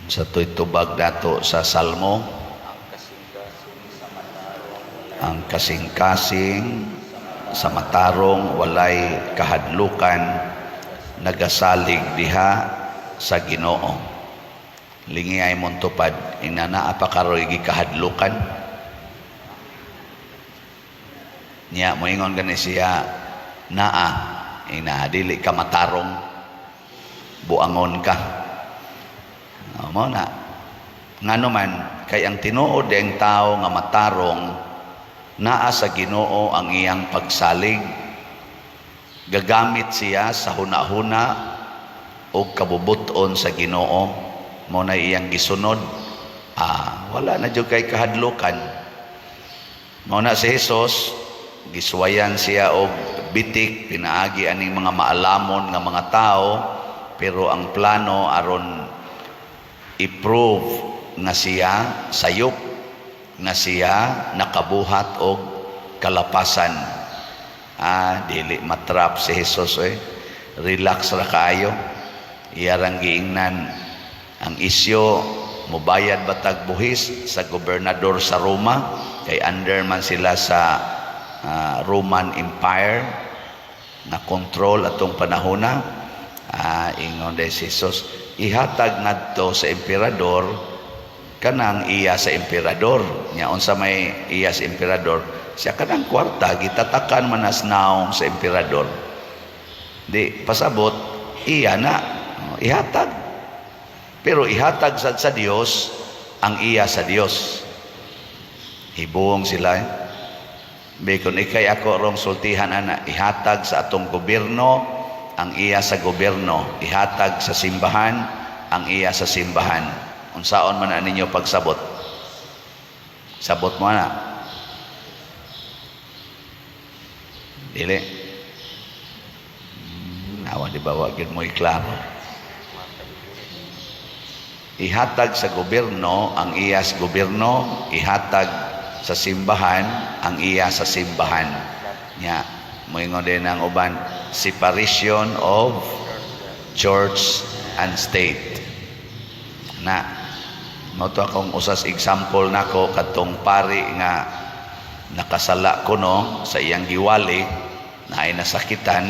Sa tuitubag dato sa Salmo, ang kasing-kasing sa matarong walay kahadlukan, nagasalig diha sa Ginoo. Lingiyay mong tupad, inanaa pa karoy gikahadlukan. Niya, moingon gani siya, naa, dili ka matarong, buangon ka. Mo na nga naman kay ang tinuod ang tao nga matarong, naa sa Ginoo ang iyang pagsalig, gagamit siya sa hunahuna o kabubuton sa Ginoo, mo na iyang gisunod. Wala na jud kay kahadlukan. Mo na si Jesus, giswayan siya og bitik pinaagi aning mga maalamon nga mga tao, pero ang plano aron i-prove nga siya sayop, nga siya nakabuhat og kalapasan. Dili matrap si Jesus, relax ra kaayo. Iyarang giingnan ang isyo, mubayad batag buhis sa gobernador sa Roma, kay under man sila sa Roman Empire na control atong panahona. Ingon de Jesus, ihatag ngadto sa emperador kanang iya sa emperador. Nya unsa may iya sa emperador, siya kanang kwarta gitatakan manas naong sa emperador. Di pasabot iya na ihatag, pero ihatag sa Dios ang iya sa Dios. Hibuong sila. Bekon ikay ako rong sultihan ana, ihatag sa atong gobyerno ang iya sa gobyerno, ihatag sa simbahan ang iya sa simbahan. Unsaon man na ninyo pagsabot? Sabot mo na. Dili. Nawa di ba wag mo iklaro. Ihatag sa gobyerno ang iya sa gobyerno, ihatag sa simbahan ang iya sa simbahan. Nya moingon din ang uban, separation of church and state. Na moto akong usas example nako kadtong pari nga nakasala kuno sa iyang giwali na ay nasakitan,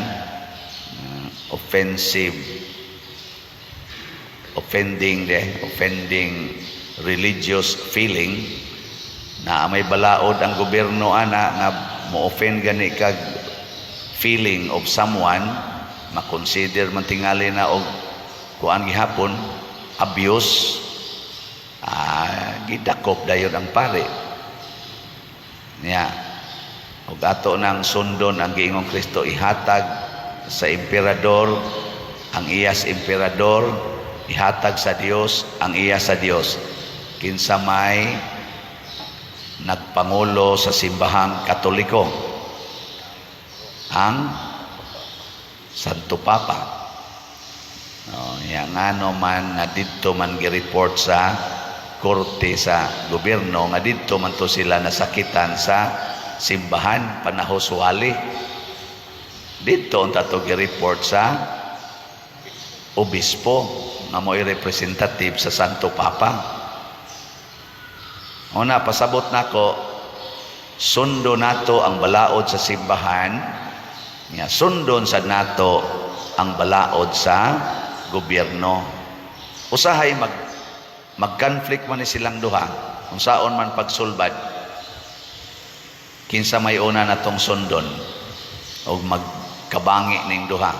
offending religious feeling, na may balaod ang gobyerno ana nga mo-offend gani kag feeling of someone, makonsider man tingali na og kuan gihapon abuse. Gidakop dayon ang pare niya, og ato nang sundon ang giingong Kristo, ihatag sa emperador ang iya sa emperador, ihatag sa Dios ang iya sa Dios. Kinsa may nagpangulo sa simbahang Katoliko, ang Santo Papa. Yang ano man nga dito man gi-report sa korte sa gobyerno nga dito man to sila nasakitan sa simbahan panahoswali, dito unta to gi-report sa obispo nga mo'y representative sa Santo Papa. Una pasabot nako, sundo nato ang balaod sa simbahan, nga sundon sa nato ang balaod sa gobyerno. Usahay mag-conflict man ni silang duha, kung saon man pagsulbad, kinsa may una natong sundon o magkabangi ning duha.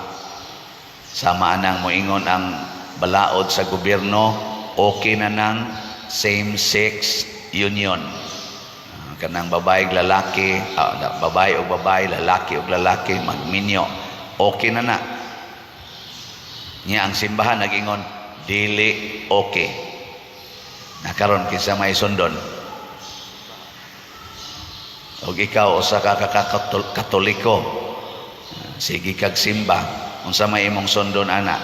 Sama anang moingon ang balaod sa gobyerno, okay na ng same-sex union. Kanang babae ug lalaki, babae ug babae, lalaki ug lalaki magminyo, okay na na. Nya ang simbahan nagingon dili okay. Nakaron kinsa may sundon? Og ikaw usa ka Katoliko, sige kag simba, unsa may imong sundon ana?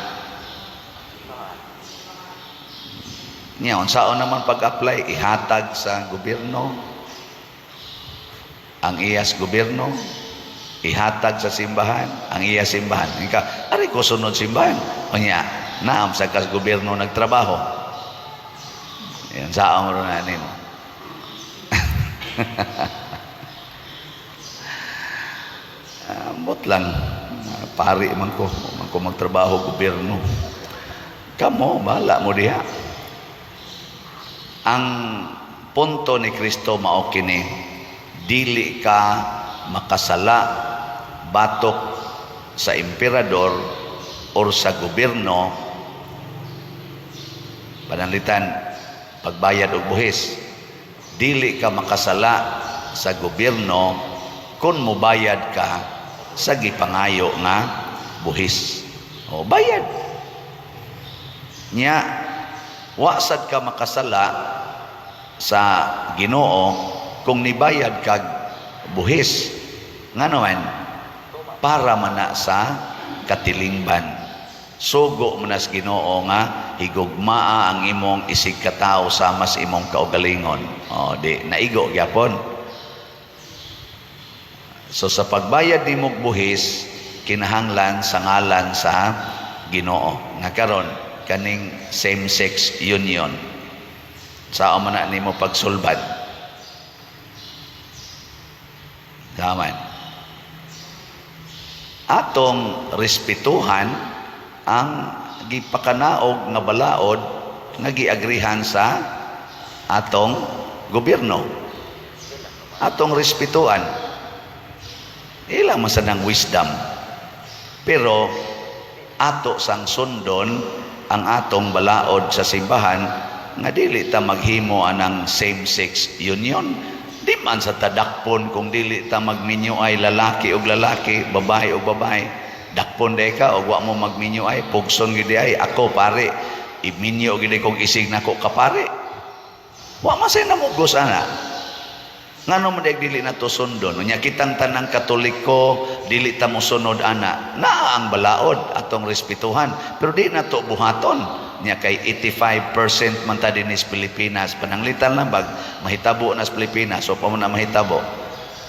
Nya unsaon naman pag-apply, ihatag sa gobyerno ang iyas gobyerno, ihatag sa simbahan ang iya simbahan. Ika, ari ko sunod simbahan. O niya, naam sa kas gobyerno nagtrabaho. Yan, saong ron na mo. Ambot lang. Pari man ko magtrabaho gobyerno. Kamo, bahala mo diha. Ang punto ni Kristo mao kini, dili ka makasala batok sa emperador or sa gobyerno, panalitan pagbayad og buhis. Dili ka makasala sa gobyerno kung mobayad ka sa gipangayo nga buhis. O bayad nya, wa sad ka makasala sa Ginoo kung nibayad kag buhis nga naman para mana sa katilingban. Sugo mo na sa Ginoo nga higugmaa ang imong isig katao sama sa imong kaugalingon. O di naigo gyapon. So sa pagbayad nimo buhis, kinahanglan sa ngalan sa Ginoo. Nga karon kaning same-sex union, sao man na nimo pagsulbad? Daman. Atong respetuhan ang gipakanaog nga balaod nga giagrihan sa atong gobyerno. Atong respetuhan. Ilang masanang wisdom. Pero ato sang sundon ang atong balaod sa simbahan nga dili ta maghimo anang same-sex union. Di man sa tadakpon kung dili ta magminyo ay lalaki og lalaki, babae og babae. Dakpon day ka og wa mo magminyo ay pugson gid ay ako pare. Iminyo gid kog isig nako ka pare. Wa man say namugos ana. Ngano man dili na to sundon. Unya kitang tanang Katoliko dili ta mo sunod ana. Naa ang balaod atong respetuhan, pero di na to buhaton. Nya kay 85% man ta dinis Pilipinas, pananglitan lang bag mahitabo na sa Pilipinas, so pa mo na mahitabo.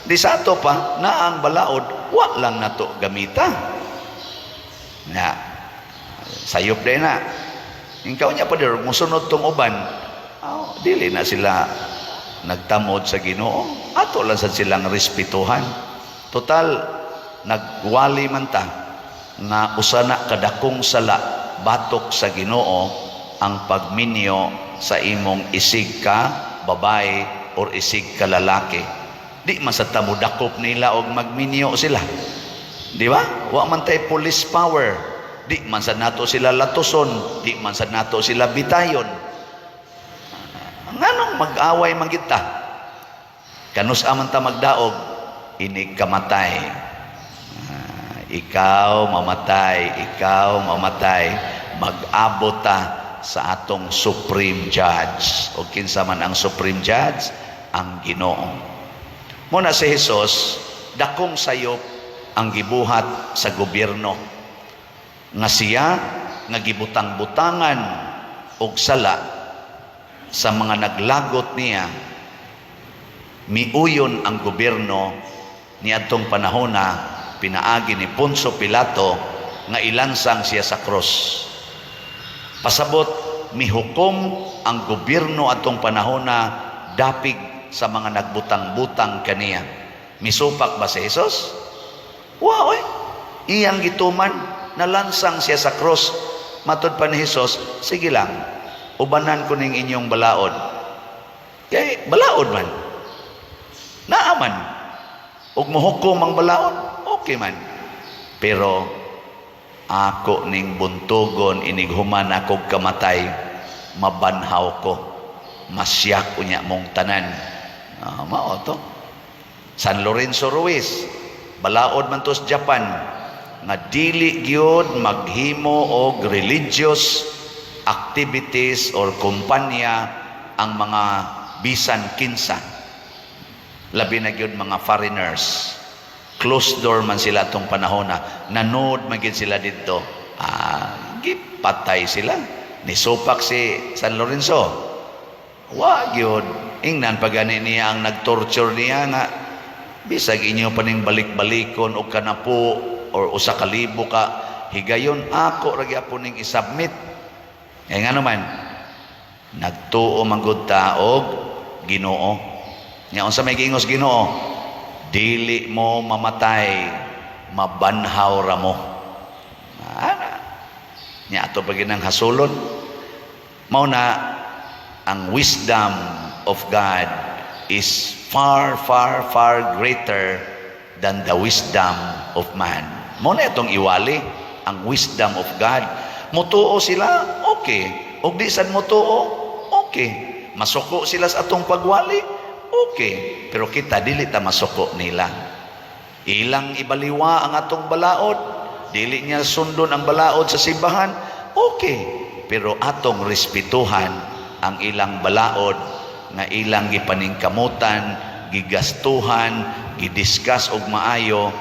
Di sa ato pa naa ang balaod, wa lang na to gamita. Nya sayop din na. Ingkaw nya pa dir mosunod tong uban. Dili na sila nagtamod sa Ginoo, ato lang sad silang respetuhan. Total nagwali man ta nga usana kadakong sala batok sa Ginoo ang pagminyo sa imong isig ka babae or isig ka lalaki. Di man sa tamudakop nila og magminyo sila, di ba? Wa man tay police power, di man sa nato sila latuson, di man sa nato sila bitayon. Nganong mag-away man kita? Kanus aman ta magdaog, inig kamatay. Ikaw mamatay, mag-abot ta sa atong Supreme Judge. O kinsa man ang Supreme Judge? Ang Ginoo. Muna si Jesus, dakong sayop ang gibuhat sa gobyerno. Nga siya, nga gibutang-butangan og sala sa mga naglagot niya, miuyon ang gobyerno niadtong panahon na pinaagi ni Poncio Pilato nga ilansang siya sa cross. Pasabot mihukom ang gobyerno atong panahon na dapig sa mga nagbutang-butang kaniya. Misupak ba si Jesus? Wow, iyang gituman nalansang siya sa cross. Matod pa ni Jesus, sige lang, ubanan ko ning inyong balaod. Kay balaod man. Naaman. Ug mohukom ang balaod, okay man. Pero ako ning buntugon inighuman akog kamatay, mabanhaw ko. Masyak unya mong tanan. Mao to. San Lorenzo Ruiz, balaod man to sa Japan, nga dili gyud maghimo og religious activities or kumpanya ang mga bisan kinsa, labi na gyud mga foreigners. Closed door man sila tong panahon na nanood man gyud sila dito. Gipatay sila. Nisupak si San Lorenzo. Wa gyud ingnan pagani niya ang nagtorture niya nga bisag inyo pa ning balik-balikon og kanapo or usa ka libo ka higayon, ako ra gyapon ning isubmit. Nga naman, Nagtuo man gud ta og Ginoo. Nya unsa may giingos Ginoo? Dili mo mamatay, mabanhaw ra mo. Nya ato pa ginang hasulon. Mao na ang wisdom of God is far, far, far greater than the wisdom of man. Mao na itong iwali, ang wisdom of God. Mutuo sila, okay. Og di sad mutuo, okay. Masuko sila sa atong pagwali, okay. Pero kita dili ta masuko nila. Ilang ibaliwa ang atong balaod, dili niya sundon ang balaod sa simbahan, okay. Pero atong respetuhan ang ilang balaod nga ilang gipaningkamutan, gigastuhan, gidiscuss og maayo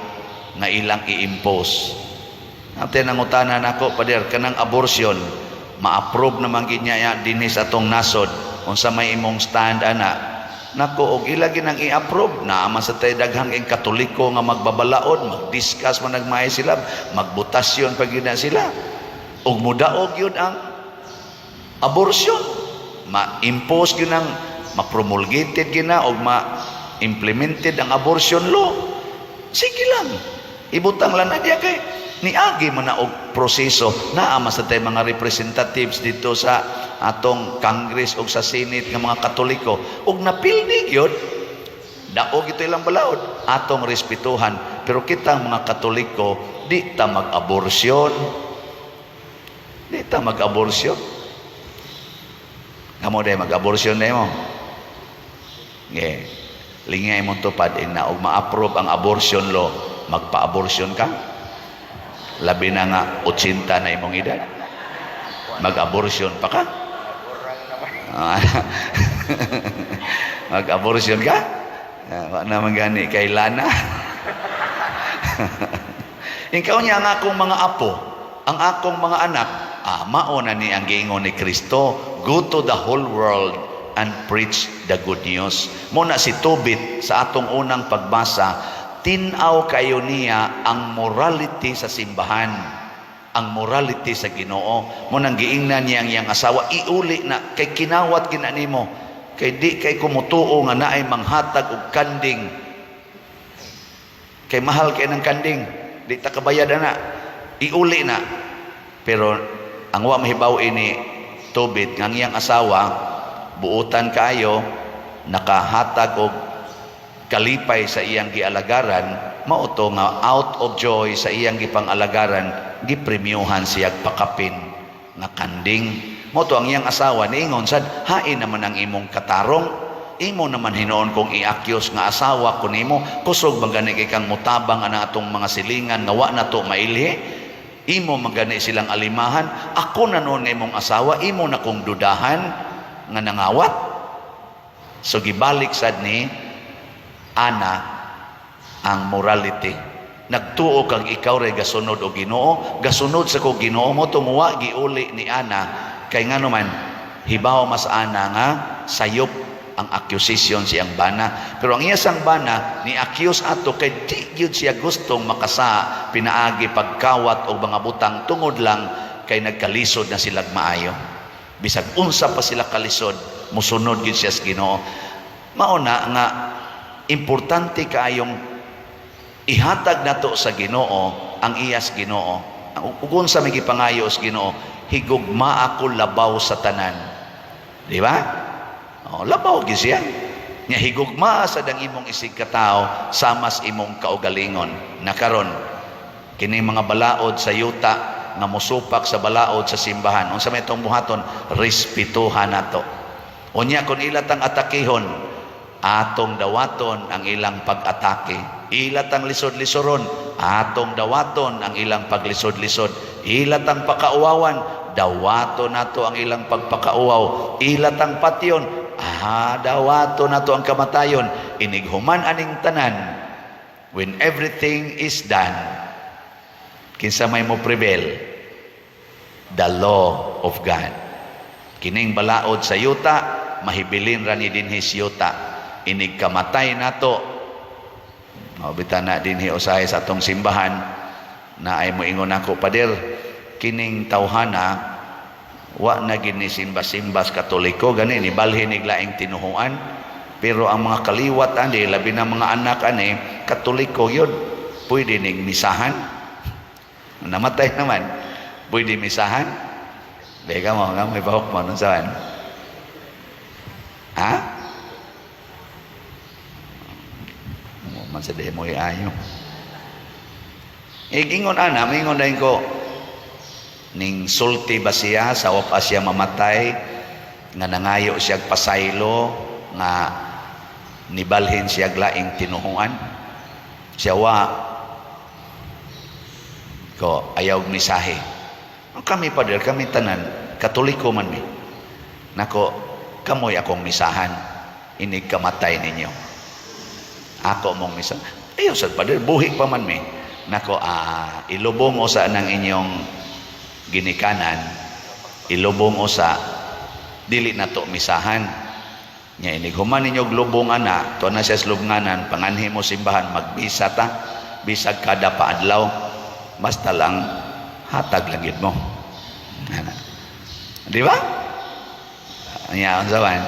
nga ilang i-impose. Natin nangutanan nako, Pader, kanang abortion, ma-approve naman gid niya dinhi sa atong nasod. Unsa may imong stand ana? Nako, og ila ginang i-approve na man sa tay daghang ing Katoliko nga magbabalaod, mag-discuss man nagmaay sila, magbutasyon pag gina sila. Og mudaog yun ang abortion. Ma-impose ginang, ma-promulgated gina og ma-implemented ang abortion law. Sige lang. Ibutang lang na diya kay niagi man na og proseso. Naama sa tay mga representatives dito sa atong Congress o sa Senate ng mga Katoliko, og napilnig yun, daog ito ilang balaod, atong respetuhan. Pero kita mga Katoliko, di ta mag-aborsyon, di ta mag-aborsyon. Kamo day mag-aborsyon day mo, yeah. Lingay mong tupad na og ma-approve ang abortion law, magpa-aborsyon ka, labi na nga 80 na imong edad, mag-aborsyon pa ka. Mag-abortion ka? Wala naman gani kay Lana. Ikaw niya ang akong mga apo, ang akong mga anak, mauna ni ang giingon ni Kristo, go to the whole world and preach the good news. Muna si Tobit sa atong unang pagbasa, tinaw kayo niya ang morality sa simbahan, ang morality sa Ginoo. Mo nang giingnan niya ang iyang asawa, iuli na kay kinawat kinanimo, kay di kay kumutuo nga naay manghatag og kanding, kay mahal kay ng kanding, di ta kabayad na, iuli na. Pero ang wa mahibaw ini Tobit nga iyang asawa buutan kaayo, nakahatag og kalipay sa iyang gialagaran, mao to nga out of joy sa iyang gipang-alagaran, gipremyuhan siya pakapin nga kanding. Mo to ang iyang asawa niingon sad, hain naman ang imong katarong, imo naman hinuon kong i-accuse nga asawa ko nimo, kusog magani kay kang mutabang ana atong mga silingan nga wa na to mailhi, imo magani silang alimahan, ako na noon nga imong asawa, imo na kong dudahan nga nangawat. So gibalik sad ni ana ang morality. Nagtuo kang ikaw ray gasunod o Ginoo, gasunod sa ko Ginoo mo, tumuwa giuli ni ana, kay ngano man hibaw mas ana nga sayop ang accusation siyang bana. Pero ang iyang bana ni accuse ato kay di gyud siya gustong makasa pinaagi pagkawat og mga butang tungod lang kay nagkalisod na sila maayo. Bisag unsa pa sila kalisod, musunod gyud siya sa Ginoo. Mauna nga importante kaayong ihatag nato sa Ginoo ang iyas Ginoo. Ug unsa may gipangayo sa Ginoo, higugma ako labaw sa tanan. Di ba? Labaw gyud siya. Nya higugma sa dang imong isig katao samas imong kaugalingon. Nakaron kini mga balaod sa yuta nga mosupak sa balaod sa simbahan. Unsa may itong buhaton? Respetuhan nato. Unya kun ilatang atakihon, atong dawaton ang ilang pag-atake. Ilatang lisod-lisoron, atong dawaton ang ilang paglisod-lisod. Ilatang pakauwawan, dawaton nato ang ilang pagpakauwaw. Ilatang patyon, dawato na to ang kamatayon. Inighuman aning tanan, when everything is done, kinsa may mo prevail? The law of God. Kining balaod sa yuta, mahibilin ra ni dinhi yuta. Inig kamatay nato, mabita na dinhi usahay sa atong simbahan, na ay moingon ako, Pader, kining tawhana wa na ginisimbas-simbas Katoliko gani ni balhin iglaing tinuhuan. Pero ang mga kaliwat ani labi na mga anak ani Katoliko yun, pwede ning misahan. Namatay naman, pwede misahan. Beka mo nga may bahok mo nun saan? Ha? Man sa demo ayo. Ingon ana, mingon dahin ko ning sulti ba siya sa wapas siya mamatay nga nangayo siya pasaylo nga nibalhin siya laing tinuhuan. Siya wa ko ayaw misahe. Kami pader, kami tanan Katoliko man mi. Nako, kamoy akong misahan. Inig kamatay ninyo. Ako mong misahan. Ayaw sad pader, buhi pa man mi. Nako, ilubong usa ng inyong ginikanan. Ilubong usa, dili na to misahan. Nya inig human ninyo glubong ana, to na siya slubnganan, panganhi mo simbahan, magbisa ta. Bisag kada paadlaw. Basta lang hatag langit mo. Di ba? Nya unsawan?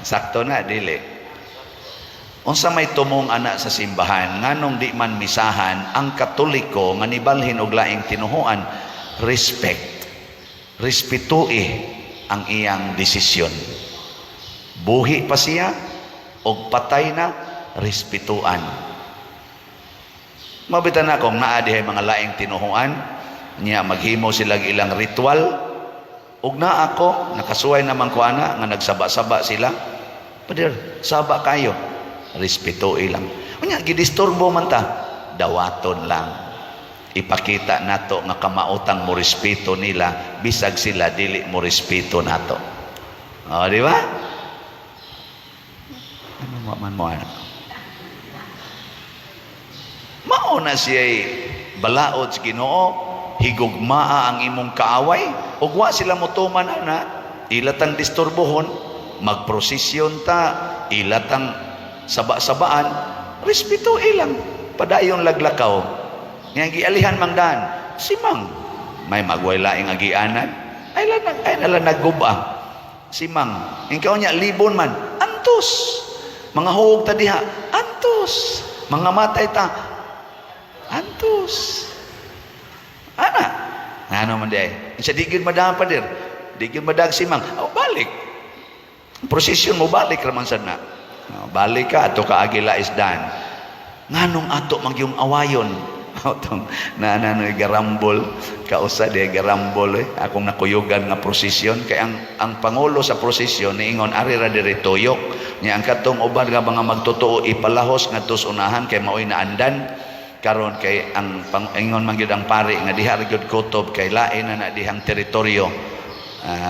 Sakto na dili. Unsa may tumong ana sa simbahan nganong di man misahan ang Katoliko nga nibalhin og laing tinuhuan, respect. Respetui ang iyang desisyon. Buhi pa siya og patay na, respetuan. Mabitan na kung naa dihay mga laing tinuhuan, niya maghimo sila ilang ritual, ug na ako nakasuway naman ko ana nga nagsaba-saba sila. Pader, saba kayo, respeto ilang. Unya gidisturbo man ta, dawaton lang. Ipakita nato nga kamautang mo respeto nila, bisag sila dili mo respeto nato. O, di ba? Ano man mo ana? Mao na siya'y balaod sa Ginoo, higugmaa ang imong kaaway, ug wa sila motuman ana, ilatang disturbohon, magprosesyon ta, ilatang saba-sabaan, respeto ilang, padayon laglakaw. Nga gialihan mangdan, simang, may magway laing agianan, ay nalang nagguba. Simang, ingkaw niya, libon man, antos. Mga huwag ta diha, antos. Mga matay ta, antos. Ana, ano man day? Sa digid madang pa dir, digid madag simang, balik. Prosesyon mo balik raman sad na. Balik ka ato ka agila isdan. Nganong ato magyung awayon. Atong na garambol kausa de garambol akong nakuyugan nga prosesyon kay ang pangulo sa prosesyon niingon ari ra diri tuyok nya ang katong uban nga mga magtotoo ipalahos ngadto unahan kay maoy naandan karon kay ang ingon man gyud ang pari nga diha ra gyud kutob kay lain na dihang teritoryo,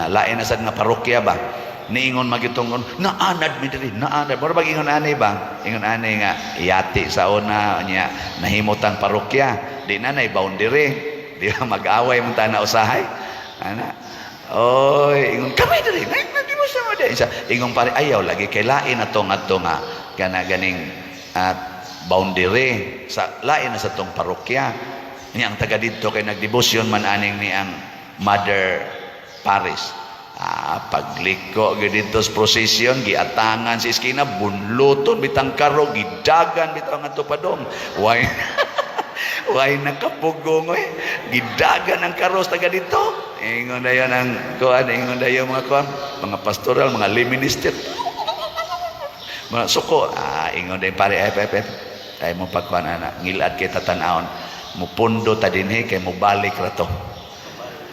lain na sad nga parokya ba niingon magitong naanad mi diri naanad mura bag ingon ani ba ingon ani nga iyati sa una nya nahimutang parokya di na nay boundary di ba mag-away mo ta na usahay ana oy ingon kami diri di mo sama di isa ingon pare ayaw lagi kay lain atong adto nga kana ganing boundary sa lain na sa tong parokya nya ang taga didto kay nagdebosyon man aning ni ang Mother Paris. Pagliko dito sa prosesyon giatangan si iskina bunluton bitang karo gidagan bitang nga tupadong way nakapugong gidagan ang karo taga dito ingon dayon ang kuan ingon dayon mga pastoral mga lay minister mga suko ingon dayon pare ay mo pagkuan ana ngilad kay tatanawon mo pundo ta dinhi kay mo balik ra to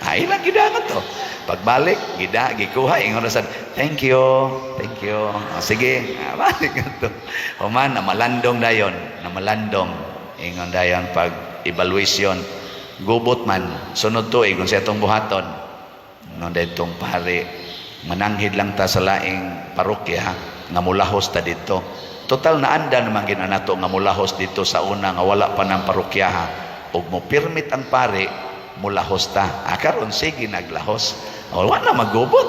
ilang gidangan to pagbalik gikuha ingon sa thank you sige balik to human na malandong dayon ingon dayon pag evaluation gubot man sunod to ingon sa itong buhaton ingon dayon tong pare mananghid lang ta sa laing parokya nga mulahos ta dito total naanda naman ginanato nga mulahos dito sa una nga wala pa ng parokya ug mo permit ang pare mulahos ta karon sige naglahos wala na magubot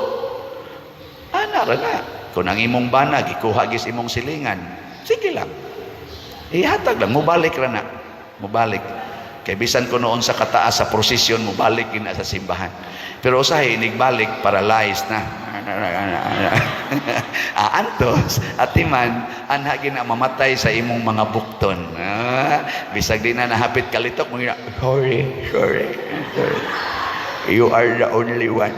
ana ra na kung ang imong banag ikuha gis imong silingan sige lang ihatag lang mubalik ra na mubalik Kay bisan ko noon sa kataas sa prosesyon mo balik ina sa simbahan. Pero usahay inigbalik paralyzed na. Antos atiman anha gina mamatay sa imong mga bukton. Bisag di na nahapit kalitok mo gina, sorry. You are the only one.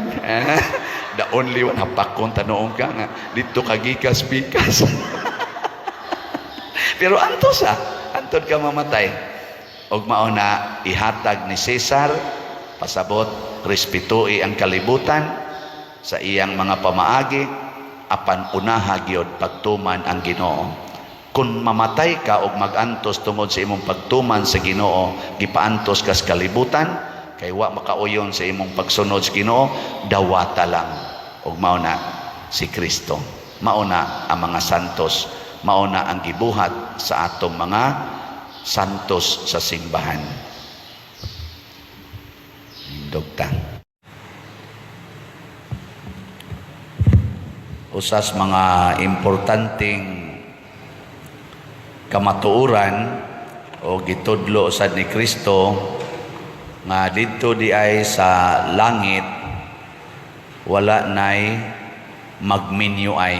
The only one. Hapakon tanoong ka nga dito kagikas-bikas. Pero antos antod ka mamatay. Og mao na ihatag ni Cesar pasabot respetuhi ang kalibutan sa iyang mga pamaagi apan unaha gyud pagtuman ang Ginoo. Kung mamatay ka og magantos tungod sa imong pagtuman sa Ginoo, gipaantos ka sa kalibutan kay wa makauyon sa imong pagsunod sa Ginoo, dawata lang. Og mao na si Kristo. Mao na ang mga santos, mao na ang gibuhat sa atong mga santos sa simbahan. Dugta. Usas mga importanteng kamatuoran o gitudlo sad ni Kristo nga didto di ay sa langit wala nay magminyo ay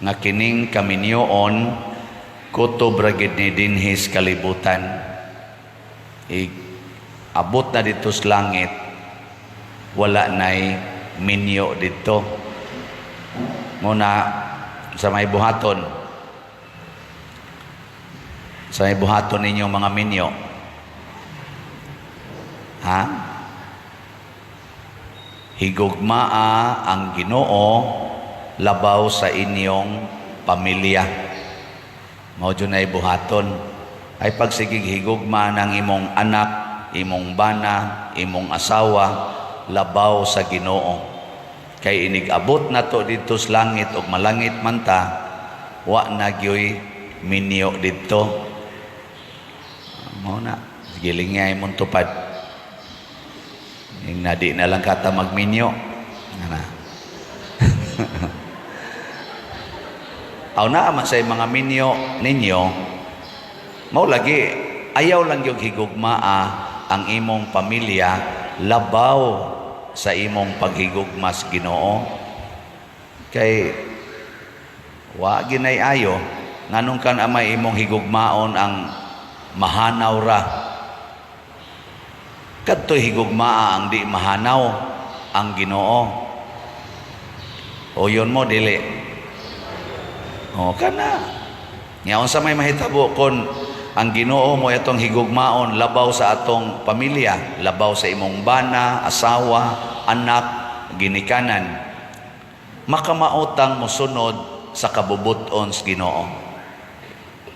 nga kining kaminyoon kutob ra gid ni dinhis kalibutan. Abot na dito sa langit wala nay minyo dito. Muna sa may buhaton ninyo mga minyo, higugmaa ang Ginoo labaw sa inyong pamilya. Mao dyan ay buhaton ay pagsigig higugma ng imong anak, imong bana, imong asawa labaw sa Ginoo. Kay inigabot na to dito sa langit ug malangit man ta, wa na gyoy minyo dito. Mao na gilingay mong tupad. Ning nadi na lang kata magminyo. Aw na man sa mga minyo ninyo, mao lagi ayaw lang yung higugmaa ang imong pamilya labaw sa imong paghigugma sa Ginoo. Kay wa ginay ayo nganong kan amay imong higugmaon ang mahanaw ra. Kadtoy higugmaa ang di mahanaw ang Ginoo. O yun mo dili. O kana. Ngayon sa may mahitabo kon ang Ginoo mo itong higugmaon labaw sa atong pamilya, labaw sa imong bana, asawa, anak, ginikanan. Makamaotang mosunod sa kabubuton sa Ginoo.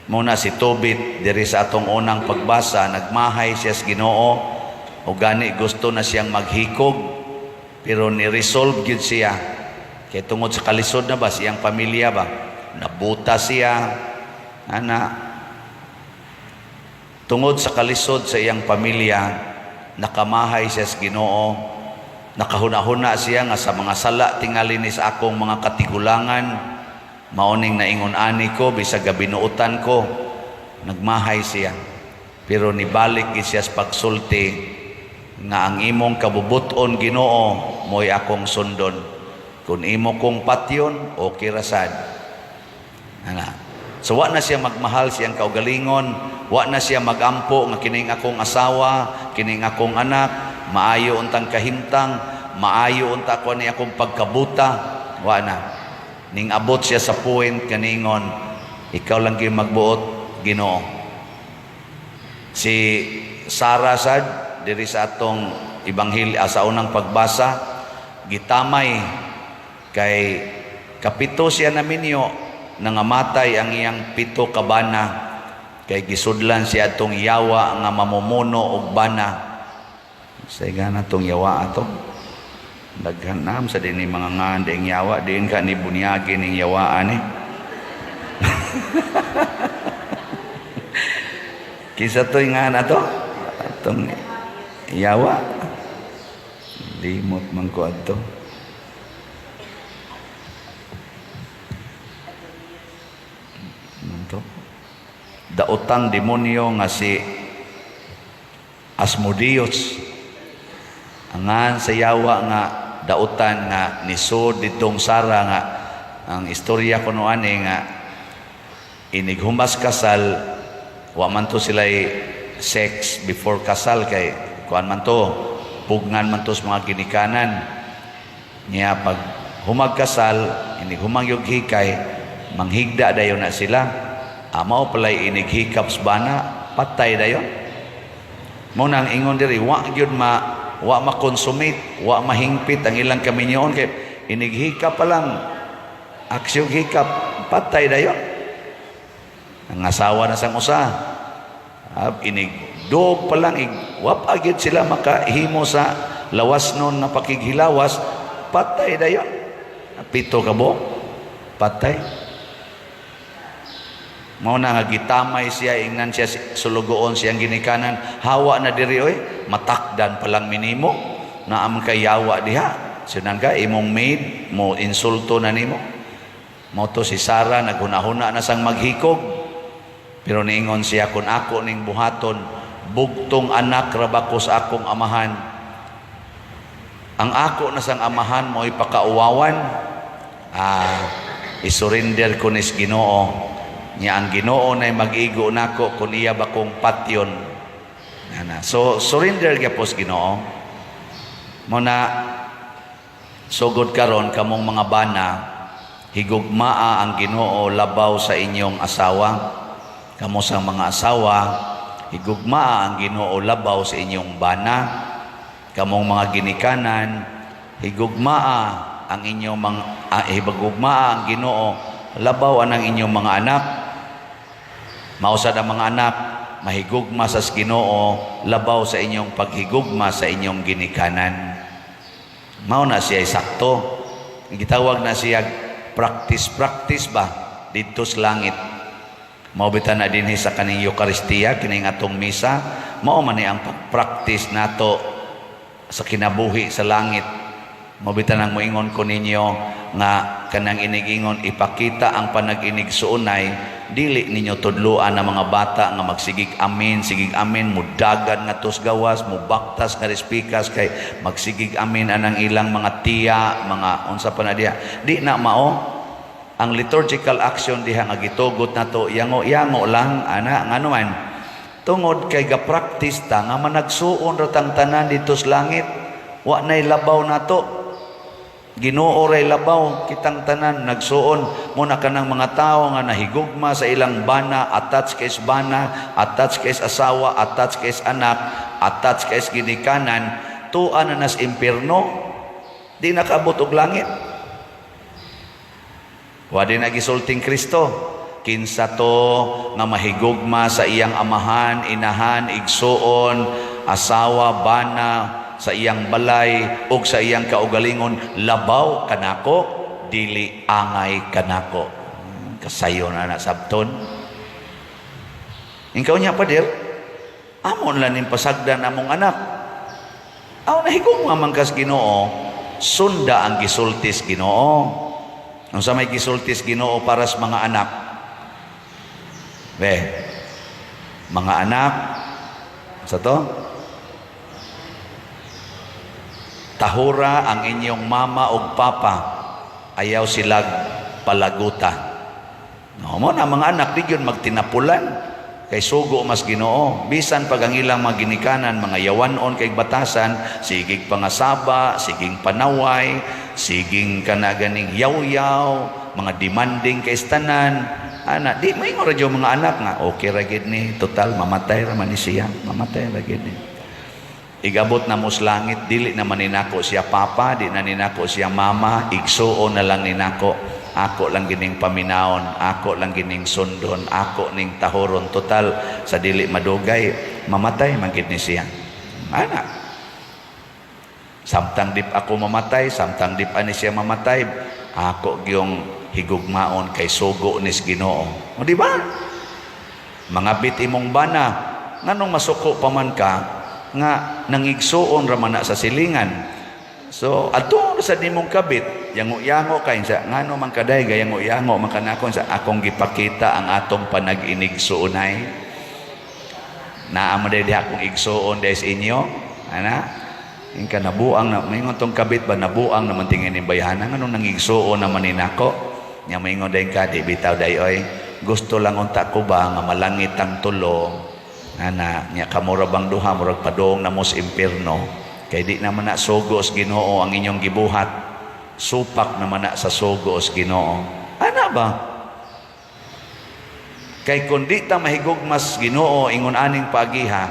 Muna si Tobit diri sa atong unang pagbasa nagmahay siya sa Ginoo o gani gusto na siyang maghikog pero ni-resolve gyud siya kay tungod sa kalisod na ba siyang pamilya ba nabuta siya tungod sa kalisod sa iyang pamilya nakamahay siya sa Ginoo nakahuna-huna siya nga sa mga sala tingali ni sa akong mga katigulangan maoning naingon ani ko bisag gabinuutan ko nagmahay siya pero nibalik siya sa pagsulti nga ang imong kabubuton Ginoo mo'y akong sundon kung imo kong patyon okay ra sad. So wa na siya magmahal siyang kaugalingon, wa na siya magampo nga kining akong asawa, kining akong anak, maayo untang kahimtang, maayo unta ko ni akong pagkabuta, wa na. Ning abot siya sa point kaningon, ikaw lang gyud magbuot Ginoo. Si Sarah sad diri sa atong ibanghilyo sa unang pagbasa, gitamay kay kapito siya na minyo nangamatay ang iyang pito ka bana kay gisudlan siya atong yawa nga mamumuno og bana. Say gana tong yawa ato. Daghanam sa dinhi mga ngandeng yawa diin ka ni bunyagi ning yawaan eh. Kisa to nga na to atong yawa. Limot man ko ato. Daotang demonyo nga si Asmodeus. Angan sa yawa nga dautan nga nisod ditong Sara nga ang istorya kuno ani nga inighumas kasal wa man to sila'y sex before kasal kay kuan man to pugnan man to sa mga ginikanan niya pag humagkasal inighumang yung hikay manghigda dayon na sila amaw palay inighikap sa bana patay dayon mo nang ingon diri wa makonsumit wa mahingpit ang ilang kaminyoon kay inighikap pa lang aksyon hikap patay dayon ang asawa na sang usa inigdog pa lang wap agid sila makahimo sa lawas nun na pakighilawas patay dayon pito ka bo patay mao na nga gitamay siya ingnan siya sulugoon siyang ginikanan hawa na diri oy matakdan pa lang minimo na am kayawa diha sinangga imong maid mo insulto na nimo mo to si Sara naghunahuna na sang maghikog pero niingon siya kun ako ning buhaton bugtong anak rabako sa akong amahan ang ako na sang amahan mo ipakauwawan isurrender ko nis Ginoo niya ang Ginoo na mag-igo nako kun iya bakong patyon so surrender gyapos Ginoo mo na sugod karon kamong mga bana higugmaa ang Ginoo labaw sa inyong asawa kamo sa mga asawa higugmaa ang Ginoo labaw sa inyong bana kamong mga ginikanan higugmaa ang inyong mga higugmaa ang Ginoo labaw ang inyong mga anak mausad ang mga anak mahigugma sa Ginoo labaw sa inyong paghigugma sa inyong ginikanan mao na siya sakto gitawag na siya practice ba dito sa langit mao bitan na dinhi sa kaning Eucharistia kining atong misa mao man ni ang practice nato sa kinabuhi sa langit mao bitan ang moingon ko ninyo nga kanang inigingon ipakita ang panag-inig suunay dili ninyo tudloan ang mga bata nga magsigig amin mudagan nga tos gawas mubaktas nga respikas kay magsigig amin anang ilang mga tiya mga unsa pa na diha di na mao ang liturgical action diha nga gitugot nato yango lang ana ngano man tungod kay ga-practice ta nga managsuon ra tang tanan dito sa langit wa nay labaw nato Ginoo ray labaw kitang tanan nagsuon mo na kanang mga tawo nga nahigugma sa ilang bana attach kay bana attach kay asawa attach kay anak attach kay ginikanan tuan na nas impierno di nakaabot og langit wa di nagisulting Kristo kinsa to nga mahigugma sa iyang amahan inahan igsuon asawa bana sa iyang balay ug sa iyang kaugalingon labaw kanako dili angay kanako kasayo na sabton ingkaw niya pader amon lang ning pasagdan among anak aw nahigugma man kas Ginoo sunda ang gisultis Ginoo unsa may gisultis Ginoo para sa mga anak mga anak sa to tahura ang inyong mama ug papa ayaw silag palaguta no mo na mga anak di gyud magtinapulan kay sugo mas Ginoo bisan pag ang ilang mga ginikanan mga yawanon kay batasan sigig pangasaba siging panaway siging kanaganing yaw-yaw mga demanding kay tanan ana di maingon ra jud mga anak nga okay ra gid ni total mamatay ra man ni siya mamatay ra gid ni igabot na mo sa langit dili na maninako siya papa di na ninako siya mama igsuon na lang ninako ako lang gining paminaon ako lang gining sundon ako ning tahoron total sa dili madugay mamatay man gid ni siya ana samtang dip ako mamatay samtang dip ani siya mamatay ako gyung higugmaon kay sugo nis Ginoo o di ba mangabit imong bana nganong masuko pa man ka nga nangigsuon ra man na sa silingan so adto sa nimong kabit yango-yango kay sa ngano man kaday gayango-yango man kanakon sa akong gipakita ang atong panag-inig suunay Naamo day diha kung igsuon des inyo. Ana? Ingka nabuang na maingon tong kabit ba nabuang naman tingin ni bayanan anong nangigsuon naman ni nako. Nya maingon day ka di bitaw day oy. Gusto lang unta ko ba nga malangit ang tulo. Ana nya kamura bang duha murag padong na mo sa impierno. Kay di naman na sugos Ginoo ang inyong gibuhat. Supak naman na sa sugos Ginoo. Ana ba? Kay kundi ta mahigugmas Ginoo ingon aning paagiha,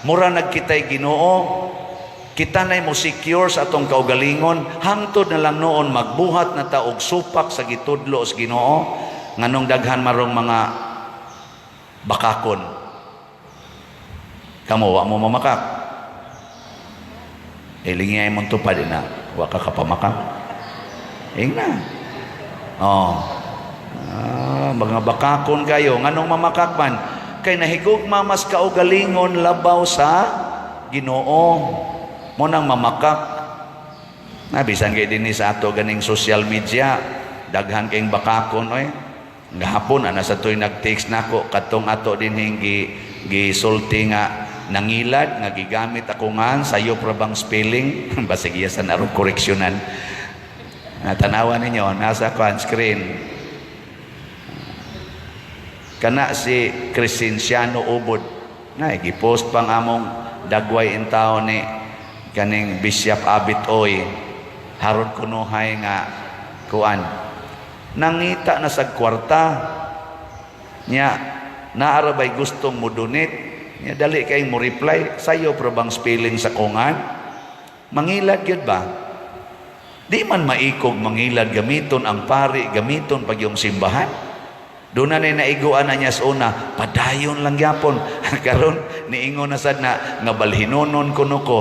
mura nagkitay Ginoo, kita nay mo secure sa atong kaugalingon, hangtod na lang noon magbuhat na ta og supak sa gitudlo sa Ginoo, nganong daghan marong mga bakakon. Kamo wa mo mamakak. Ilingay mo tupad na, wa ka kapamakak. Ingna. Oh. Mga bakakon kayo nganong mamakakman kay nahigugma mas kaugalingon labaw sa Ginoo mo nang mamakak na bisan kay dinhi sa ato ganing social media daghan kayong bakakon oy gahapon ana sa toy nag-text nako katong ato dinhi gisulti nga nangilad nga gigamit ako nga sayo pra bang spelling basig iya sa narong koreksyonan natanawan ninyo nasa screen kana si Crescenciano Ubod na gipost pang among dagway in taon ni kaning Bishop Abit Oy haron kunuhay nga kuan nangita na sa kwarta nya naarabay gustong mo donate nya dali kay mo reply sayo pro bang spelling sa kungan mangilad gyud ba di man maikog mangilad gamiton ang pari gamiton pag yung simbahan. Doon na naiguan na niya sa una, padayon lang yapon. Karon niingon na sad na nga balhinonon kuno ko.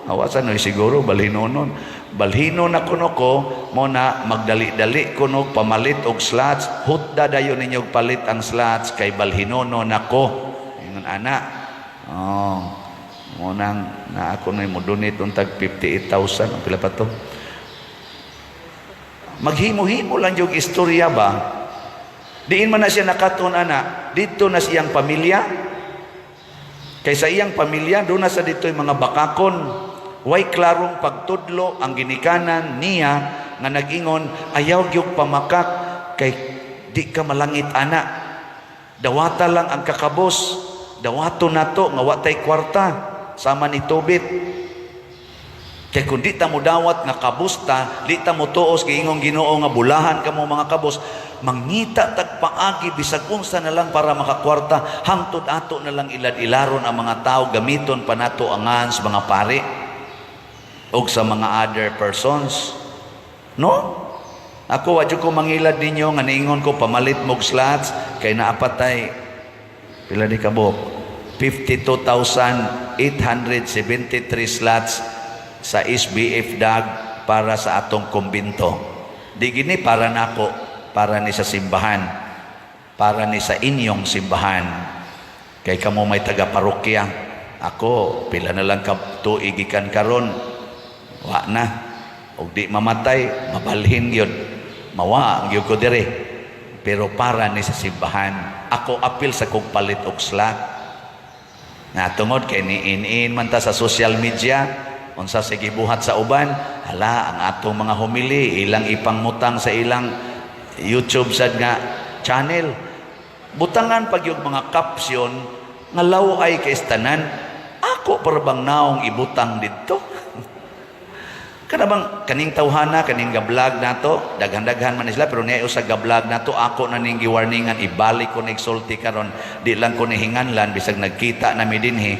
Awasan no siguro balhinonon. Balhinon na kuno ko mo na magdali-dali kuno pamalit og slots. Hutda dayon ninyo palit ang slots kay balhinonon nako. Ingon ana. Oh. Mo nang na ako na mo donate untag 58,000 ang pila pa to. Maghimo-himo lang yung istorya ba? Diin man na siya nakaton ana, dito na siyang pamilya. Kaysa iyang pamilya, doon na sa dito yung mga bakakon. Way klarong pagtudlo ang ginikanan niya nga nag-ingon, ayaw gyud pamakak kay di ka malangit ana. Dawata lang ang kakabos. Dawato nato nga watay kwarta sama ni Tobit. Kay kung di ta mo dawat nga kabusta, di ta mo tuos kay ingong Ginoo nga bulahan kamo mga kabos, mangita tagpaagi bisag unsa na lang para makakwarta, hangtod ato na lang ilad-ilaron ang mga tao gamiton pa nato angan sa mga pari og sa mga other persons. No? Ako wadyo ko mangilad ninyo nga niingon ko pamalit mog slots kay naapatay pila di kabok 52,873 slots sa SBF DAG para sa atong kumbinto. Di gini para nako, para ni sa simbahan, para ni sa inyong simbahan. Kay kamo may taga-parokya. Ako, pila na lang tuig ikan karon. Wa na. Og di mamatay, mabalhin yun. Mawa ang yun ko dire. Pero para ni sa simbahan. Ako apil sa kong palit og slot. Nga tungod kay niin man ta sa social media, unsa sa gibuhat sa uban, hala ang atong mga homily ilang ipangmutang sa ilang YouTube sad nga channel. Butangan pag yung mga caption nga laway kay tanan, ako para bang naong ibutang dito. Kana bang kaning tawhana kaning ga-vlog nato, daghan-daghan man sila pero niay usa ga-vlog nato ako na ning giwarningan ibalik ko nagsulti karon di lang ko nihinganlan bisag nagkita na mi dinhi.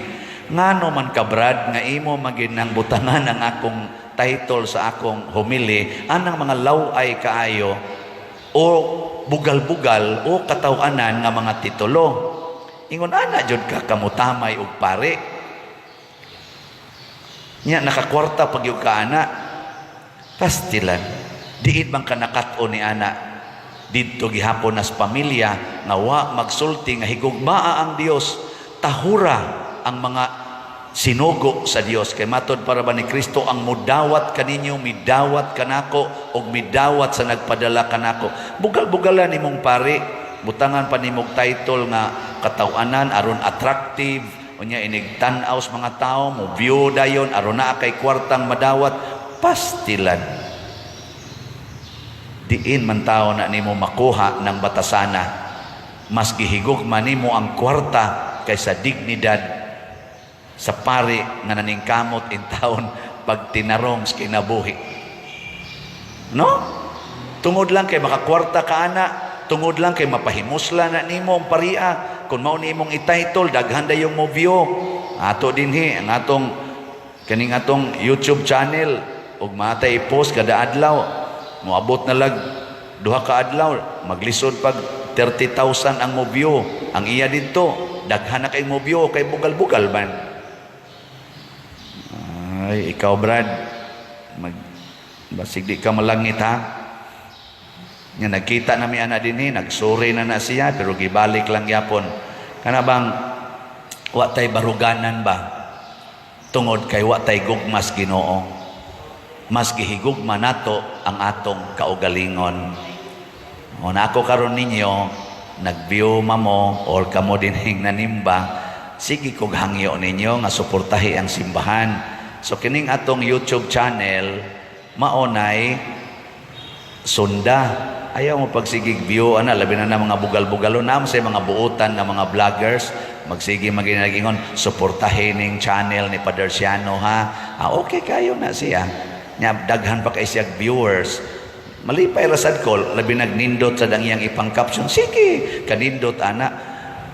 Ngano man ka Brad nga imo maginang butangan ang akong title sa akong homily anang mga laway kaayo o bugal-bugal o katawanan nga mga titulo. Ingon ana jud ka kamutamay og pare. Nya nakakwarta pag yung kaana pastilan diin bang kanakat-o ni ana didto gihapon nas pamilya nga wa magsulti nga higugmaa ang Dios tahura ang mga sinugo sa Dios kay matod para ba ni Kristo ang mudawat kaninyo midawat kanako og midawat sa nagpadala kanako. Bugal-bugalan nimong pare butangan pa nimong title nga katawanan aron attractive unya inigtanaw sa mga tao, mo view dayon, aron na kay kwartang madawat, pastilan. Diin man tao na nimo makuha ng batasana, mas gihigugma nimo ang kwarta kaysa dignidad sa pari nga naningkamot in taon pag tinarong sa kinabuhi. No? Tungod lang kay makakwarta ka ana, tungod lang kay mapahimusla na nimo ang paria, kung mao nimong i-title daghan dayong mo view. Ato dinhi ang atong kaning atong YouTube channel ug matay post kada adlaw. Moabot na lag duha ka adlaw, maglisod pag 30,000 ang mo view. Ang iya didto daghan na kay mo view kay bugal-bugal man. Ay ikaw Brad, basig di ka malangit ha. Nga nagkita na mi ana dinhi, nagsuri na siya pero gibalik lang yapon. Kana bang wa tay baruganan ba? Tungod kay wa tay gugmas Ginoo. Mas gihigugma nato ang atong kaugalingon. O na ako karon ninyo nag-view mo or kamo dinhing nanimba, sige kog hangyo ninyo nga suportahi ang simbahan. So kining atong YouTube channel maonay sunda. Ayaw mo pagsigig view, labi na mga bugal-bugalo na sa mga buutan na mga vloggers, magsige maginagingon, suportahin ning channel ni Padre Siano ha. Okay kayo na siya. Nya daghan pa kay siya viewers. Malipay rasad ko, labi nagnindot sa dangyang ipang-caption. Sige, kanindot ana,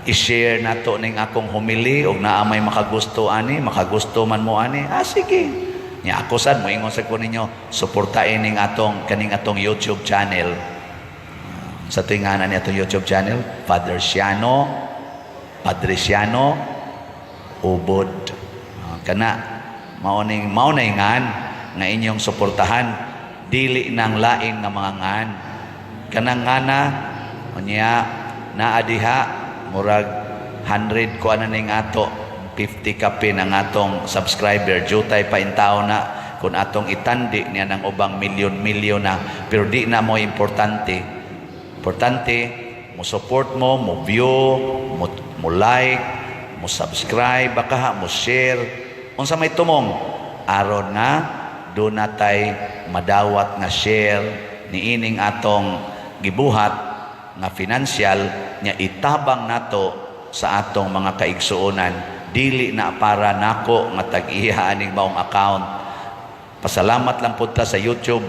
i-share nato ning akong homily og naamay makagusto ani, makagusto man mo ani. Sige. Nya ako sad mo ingon sa ko ninyo, suportahin ning kaning atong YouTube channel. Sa tinganan niya itong YouTube channel, Padre Siano Ubod. Kana, maunay ngan nga inyong suportahan, dili nang lain nga mga ngan. Kanang ngana, unya, naadiha, murag 100 ko ano ning ato, 50 kapin ang atong subscriber, jutay pa in tao na, kung atong itandi niya ng ubang milyon-milyon na, pero di na mo importante, mo support mo view, mo like, mo subscribe, baka mo share. Unsa may tumong aron na do natay madawat nga share ni ining atong gibuhat nga financial nya itabang nato sa atong mga kaigsuonan, dili na para nako nga tag-iya aning maong account. Pasalamat lang pud ta sa YouTube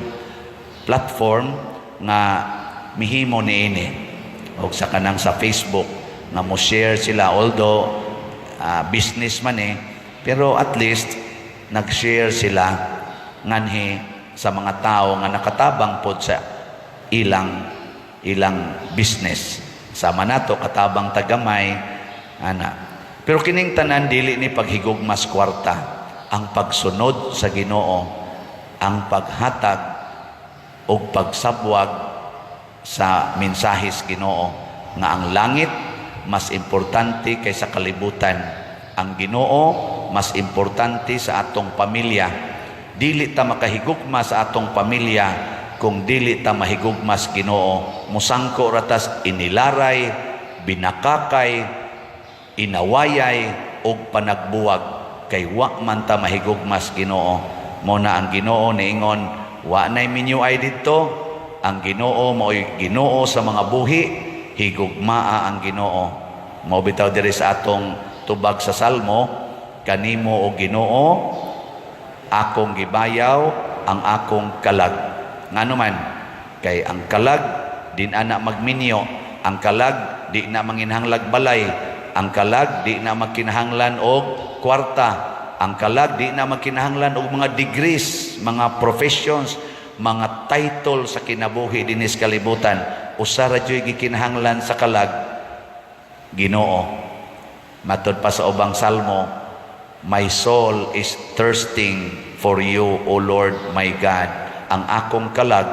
platform nga mihimo niini o sa kanang sa Facebook nga mo share sila, although business man pero at least nag-share sila nganhi sa mga tao nga nakatabang pod sa ilang business. Sama nato katabang tagamay ana. Pero kining tanan dili ni paghigugmas kwarta, ang pagsunod sa Ginoo, ang paghatag o pagsabwag sa mensahis Ginoo nga ang langit mas importante kaysa kalibutan, ang Ginoo mas importante sa atong pamilya. Dili ta makahigugma sa atong pamilya kung dili ta mahigugmas Ginoo. Musangko ratas inilaray, binakakay, inawayay og panagbuwag kay wa man ta mahigugmas Ginoo. Mo na ang Ginoo niingon, wa nay minyo ay didto. Ang Ginoo mao'y Ginoo sa mga buhi, higugmaa ang Ginoo. Mao bitaw diri sa atong tubag sa Salmo, kanimo o Ginoo akong gibayaw ang akong kalag. Ngano man kay ang kalag din ana magminyo, ang kalag di na manginhanglag balay, ang kalag di na magkinahanglan og kwarta, ang kalag di na magkinahanglan og mga degrees, mga professions, mga title sa kinabuhi dinis kalibutan. Usa ra jud gikinahanglan sa kalag, Ginoo. Matod pa sa ubang salmo, my soul is thirsting for you, O Lord my God. Ang akong kalag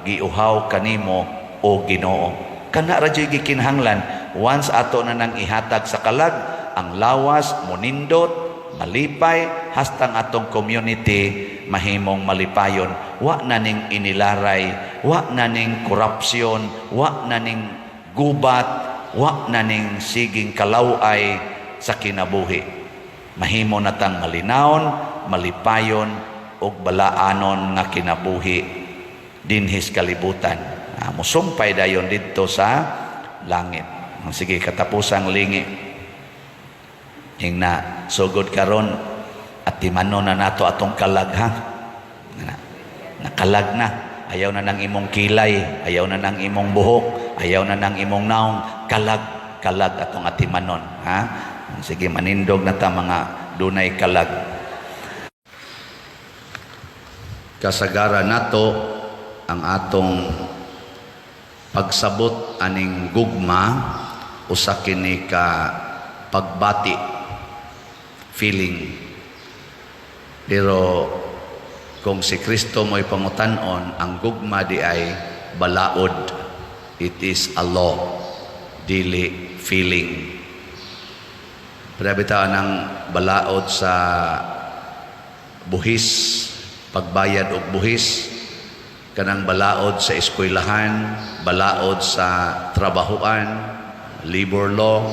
giuhaw kanimo, O Ginoo. Kana ra jud gikinahanglan. Once ato na nang ihatag sa kalag, ang lawas monindot, malipay, hastang atong community mahimong malipayon. Wa na ning inilaray, wa na ning korupsyon, wa na ning gubat, wa na ning siging kalaway sa kinabuhi. Mahimo natang malinawon, malipayon ug balaanon nga kinabuhi dinhis kalibutan. Musumpay dayon didto sa langit. Sige, katapusang lingi. Hingna sugod karon at timanon na nato atong kalag ha. Nakalag na. Ayaw na ng imong kilay, ayaw na ng imong buhok, ayaw na ng imong naong, kalag atong atimanon, ha? Sige, manindog na ta mga dunay kalag. Kasagara nato ang atong pagsabot aning gugma usa kini ka pagbati, feeling. Pero kung si Kristo mo'y pangutanon, ang gugma di ay balaod. It is a law, dili feeling. Pinabitaan ng balaod sa buhis, pagbayad og buhis, kanang balaod sa eskwelahan, balaod sa trabahuan, labor law,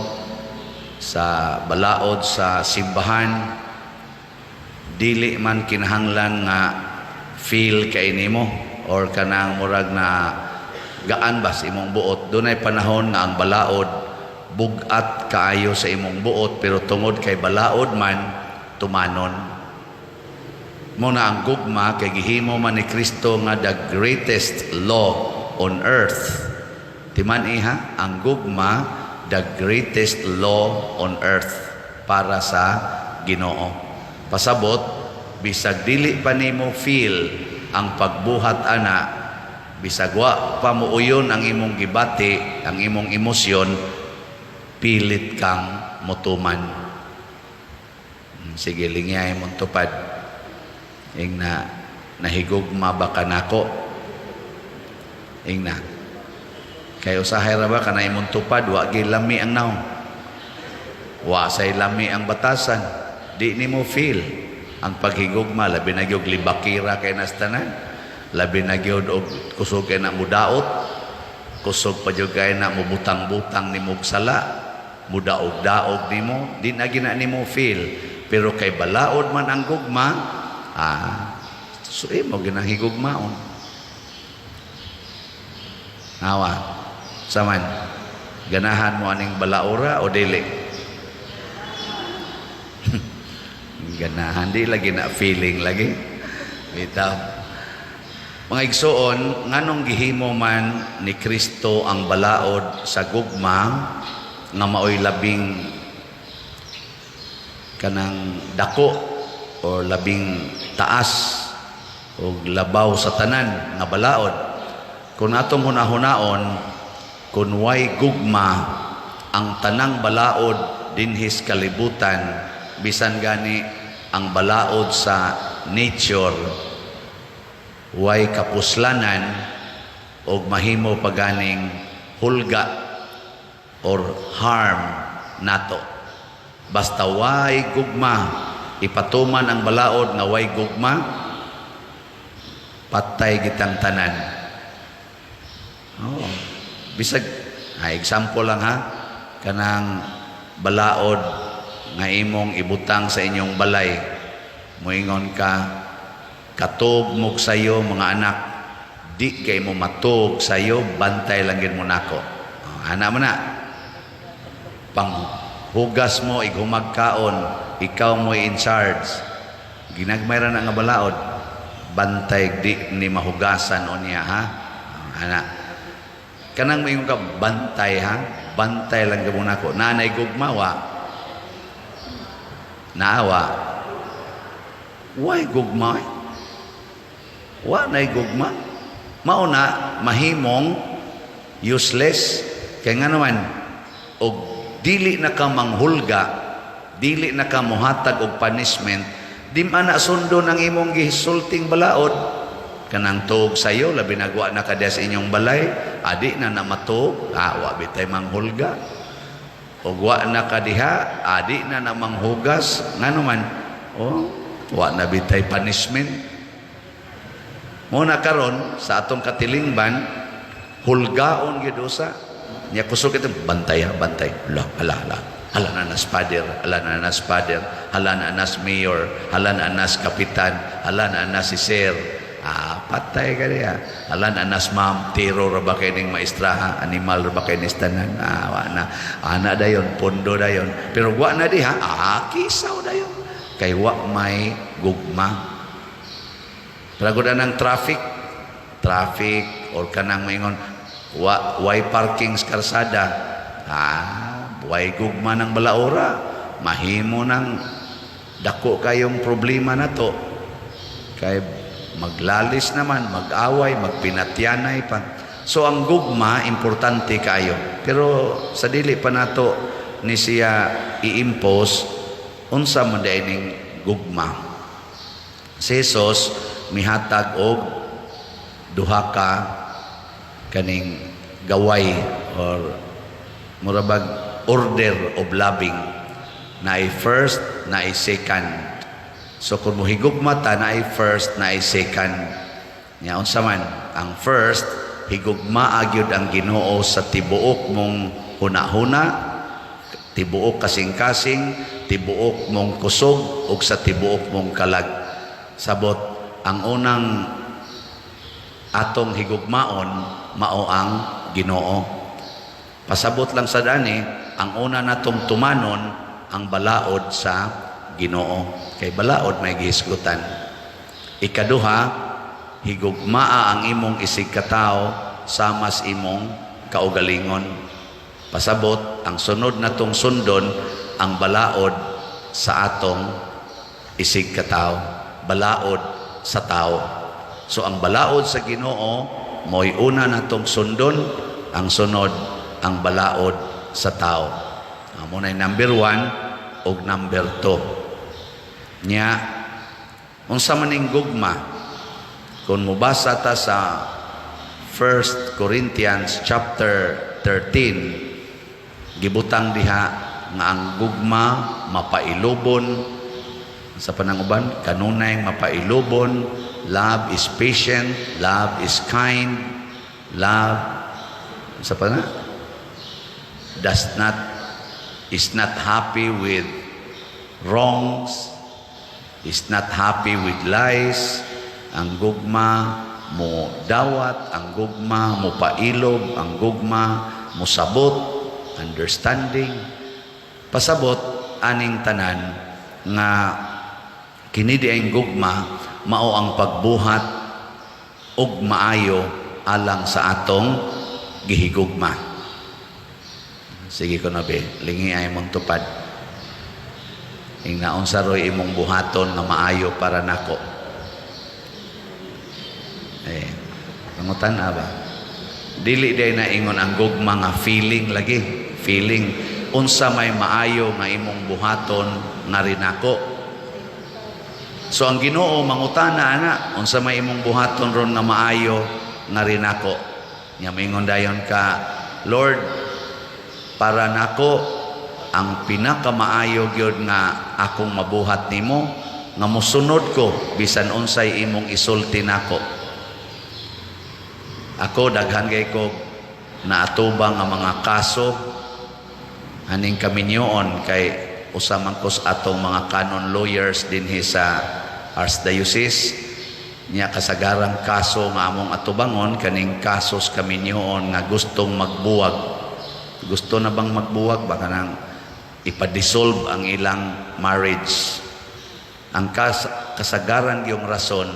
sa balaod sa simbahan, dili man kinahanglan nga feel kay nimo or kanang murag na gaan ba sa imong buot. Dunay panahon nga ang balaod bugat kaayo sa imong buot, pero tungod kay balaod man tumanon. Muna ang gugma kay gihimo man ni Kristo nga the greatest law on earth. Timan iha, ang gugma the greatest law on earth para sa Ginoo. Pasabot, bisag dili pa nimo feel ang pagbuhat ana, bisag wa pa muuyon ang imong gibati, ang imong emosyon, pilit kang mutuman. Sige, lingay mong tupad. Ing na nahigugma ba ka nako? Ing na kayo usahay ra ba kanay mong tupad, wa gilami ang naong, wa say lami ang batasan. Di ni mo feel ang paghigugma, labi na gyud libakira kay nastanan, labi na gyud og kusog kay na mudaot, kusog pa gyud kay na mubutang-butang ni mog sala, mudaog-daog nimo, di na gina nimo feel. Pero kay balaod man ang gugma, so mo ginahigugmaon. Nawa, saman, ganahan mo aning balaura o dili? Ganahan, di lagi na feeling lagi. Bitaw. Mga igsoon, nganong gihimo man ni Kristo ang balaod sa gugma nga maoy labing kanang dako o labing taas o labaw sa tanan nga balaod. Kung atong hunahunaon, kung way gugma ang tanang balaod dinhis kalibutan, bisan gani ang balaod sa nature, way kapuslanan o mahimo paganing hulga or harm nato. Basta way gugma, ipatuman ang balaod nga way gugma, patay gitang tanan. Oh, bisag, example lang ha, kanang balaod nga imong ibutang sa inyong balay, moingon ka, katog mo sayo mga anak, di kay mo matog sayo, bantay lang gid mo nako. Ana mo na, panghugas mo, igumagkaon, ikaw mo in charge. Ginagmay ra na nga balaod, bantay di ni mahugasan o niya ha. Ana, kanang moingon ka, bantay ha, bantay lang gid mo nako. Nanay gugmawa, naawa, why gugma? Wa na'y gugma. Mauna, mahimong useless. Kaya nga naman, og dili na ka manghulga, dili na ka muhatag og punishment, di man na sundo ng imong gisulting balaod. Kanang tuog sayo, labi nagwa na ka sa inyong balay, adi na namatog, wa bitay manghulga. O wa na kadiha, adi na namang hugas, nga naman, wa na bitay punishment. Muna karon sa atong katilingban, hulgaon gid usa. Nya kusog ito, bantay ha, bantay. Ala. Hala na nas pader, hala na nas pader, hala na nas mayor, hala na nas kapitan, hala na nas si sir. Patay ka niya. Hala na nas ma'am, tiro ra ba kayo ning maestraha, animal ra ba kayo ning tanan. Ana dayon, pondo dayon. Pero wa na di ha, kisaw dayon. Kay wa may gugma. Pagod ng traffic or kanang maingon way parking sa karsada. Way gugma ng balaura, mahimo ng dako kayong problema na to. Kay maglalis naman, mag-away, magpinatyanay pa. So ang gugma importante kayo. Pero sa dili pa nato ni siya i-impose unsa man dining gugma. Si Jesus mihatag og duha ka kaning gaway or murabag order of loving, na ay first, na ay second. So kung mohigugma ta, na ay first, na ay second. Nya unsa man ang first, higugma agyud ang Ginoo sa tibuok mong hunahuna, tibuok kasing-kasing, tibuok mong kusog, ug sa tibuok mong kalag. Sabot ang unang atong higugmaon mao ang Ginoo. Pasabot lang sa dani, ang una natong tumanon ang balaod sa Ginoo. Kay balaod may gihisgutan. Ikaduha, higugmaa ang imong isig katao samas imong kaugalingon. Pasabot, ang sunod natong sundon ang balaod sa atong isig katao. Balaod sa tao. So ang balaod sa Ginoo mo'y una natong sundon, ang sunod ang balaod sa tao. Muna yung number 1 o number 2. Nya, unsa maning gugma, kung mubasa ta sa 1 Corinthians chapter 13, gibutang diha nga ang gugma mapailubon sa pananguban, kanunay mapailubon, love is patient, love is kind, love sa pana is not happy with wrongs, is not happy with lies. Ang gugma mo dawat, ang gugma mo pailob, ang gugma mo sabot, understanding. Pasabot aning tanan nga kini di ang gugma mao ang pagbuhat og maayo alang sa atong gihigugma. Sige ko na be, lingi ay mong tupad. Ingnaon sa roy imong buhaton nga maayo para nako. Pangutan ba? Dili day na ingon ang gugma nga feeling lagi. Feeling. Unsa may maayo nga imong buhaton nga rin ako. So ang Ginoo mangutana ana, unsa may imong buhaton ron nga maayo nga rin ako. Nya mingon dayon ka, Lord, para nako ang pinakamaayo gyud nga akong mabuhat nimo nga mosunod ko bisan unsay imong isulti nako. Ako daghan kay ko naatubang nga mga kaso aning kaminyoon kay usa man ko sa atong mga canon lawyers dinhi sa Archdiocese. Nya kasagarang kaso nga among atubangon kaning kasos kaminyoon nga gustong magbuwag. Gusto na bang magbuwag? Baka nang ipadissolve ang ilang marriage. Ang kasagaran yung rason,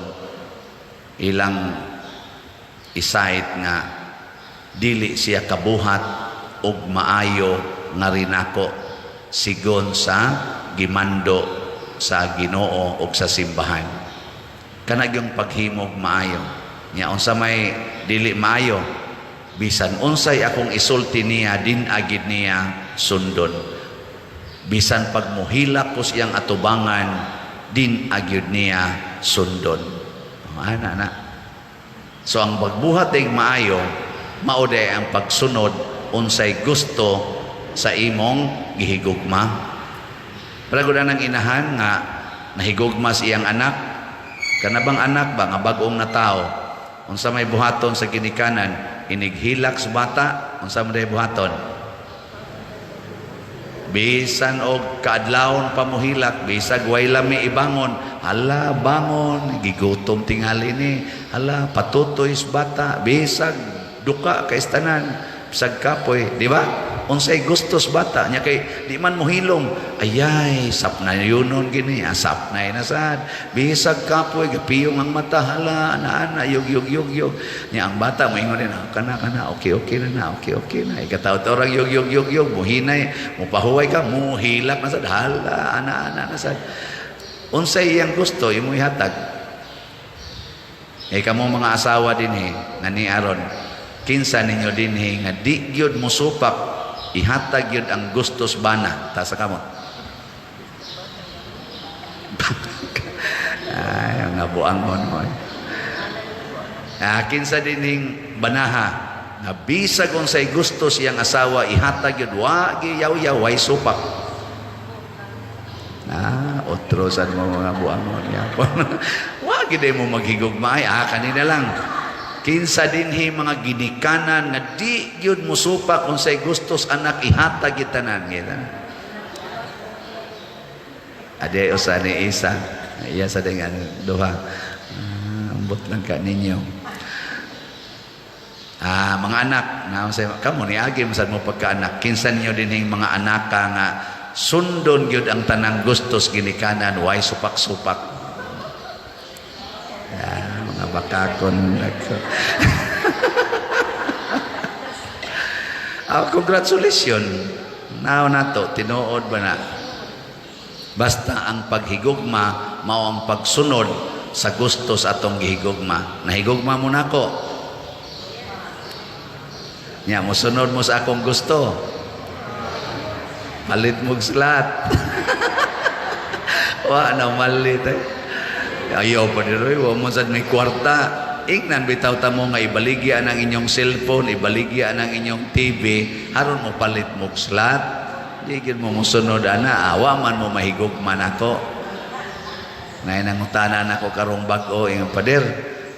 ilang isait nga dili siya kabuhat og maayo nga rinako sigon sa gimando sa Ginoo og sa simbahan. Kanag yung paghimog maayo. Nya unsa may dili maayo, bisan unsay akong isulti niya din agid niya sundon. Bisan pag muhilak ko siyang atubangan din agid niya sundon. Ana. So ang pagbuhat ng maayo mao day ang pagsunod unsay gusto sa imong gihigugma. Paragod nang inahan nga nahigugma sa iyang anak. Kanabang anak ba nga bag-ong na tao, unsa may buhaton sa ginikanan, inighilak sa bata, unsa man day buhaton? bisan og kaadlawon pamuhilak, bisag way lami ibangon, hala bangon, gigutom tingali ni, hala patutoy is bata, bisag duka kay tanan, bisag kapoy, di ba? Unsay gustos bata nya kay di man mohilom, ayay sap na yunon gini, asap na sad, bisag kapoy gapiyong ang mata, hala ana yug nya ang bata moingon na kana okay na ikataw orang yug muhinay mupahuway ka muhilak na sad, hala ana na sad. Unsay iyang gusto imo ihatag. Kamo mga asawa dinhi nga ni aron kinsa ninyo dinhi nga di gyud musupak ihatag yun ang gustos bana ta sa kamot. Ay, ang nabuangon mo. Kinsa dining banaha na bisag kung say gustos iyang asawa ihatag yun, wagi yaw way supak. Otrosan mo mga buangon yapon. Wagi day mo maghigugmay, kanina lang. Kinsa dinhi mga ginikanan nga di yun musupak kung say gustos anak ihatag itanan kita. Ade usa ni isa, iya sa dengan duha. Ambot lang ka ninyo. Mga anak, na say kamo ni agi masad mo pagkaanak. Kinsa ninyo dinhi mga anak nga sundon gyud ang tanang gustos ginikanan way supak-supak. Bakakon ako. Congratulations. Now nato tinuod ba na? Basta ang paghigugma mao ang pagsunod sa gustos atong gihigugma. Nahigugma mo nako. Nya mo sunod mo sa akong gusto. Malit mo slat. Wa na malit ayaw pa niroy, wa mo sad may kwarta. Ingnan bitaw ta mo nga ibaligya ang inyong cellphone, ibaligya ang inyong TV, haron mo palit mo slot. Di gyud mo musunod ana, awa man mo mahigugman ako. Nay nangutanan ako karong bag-o ing pader,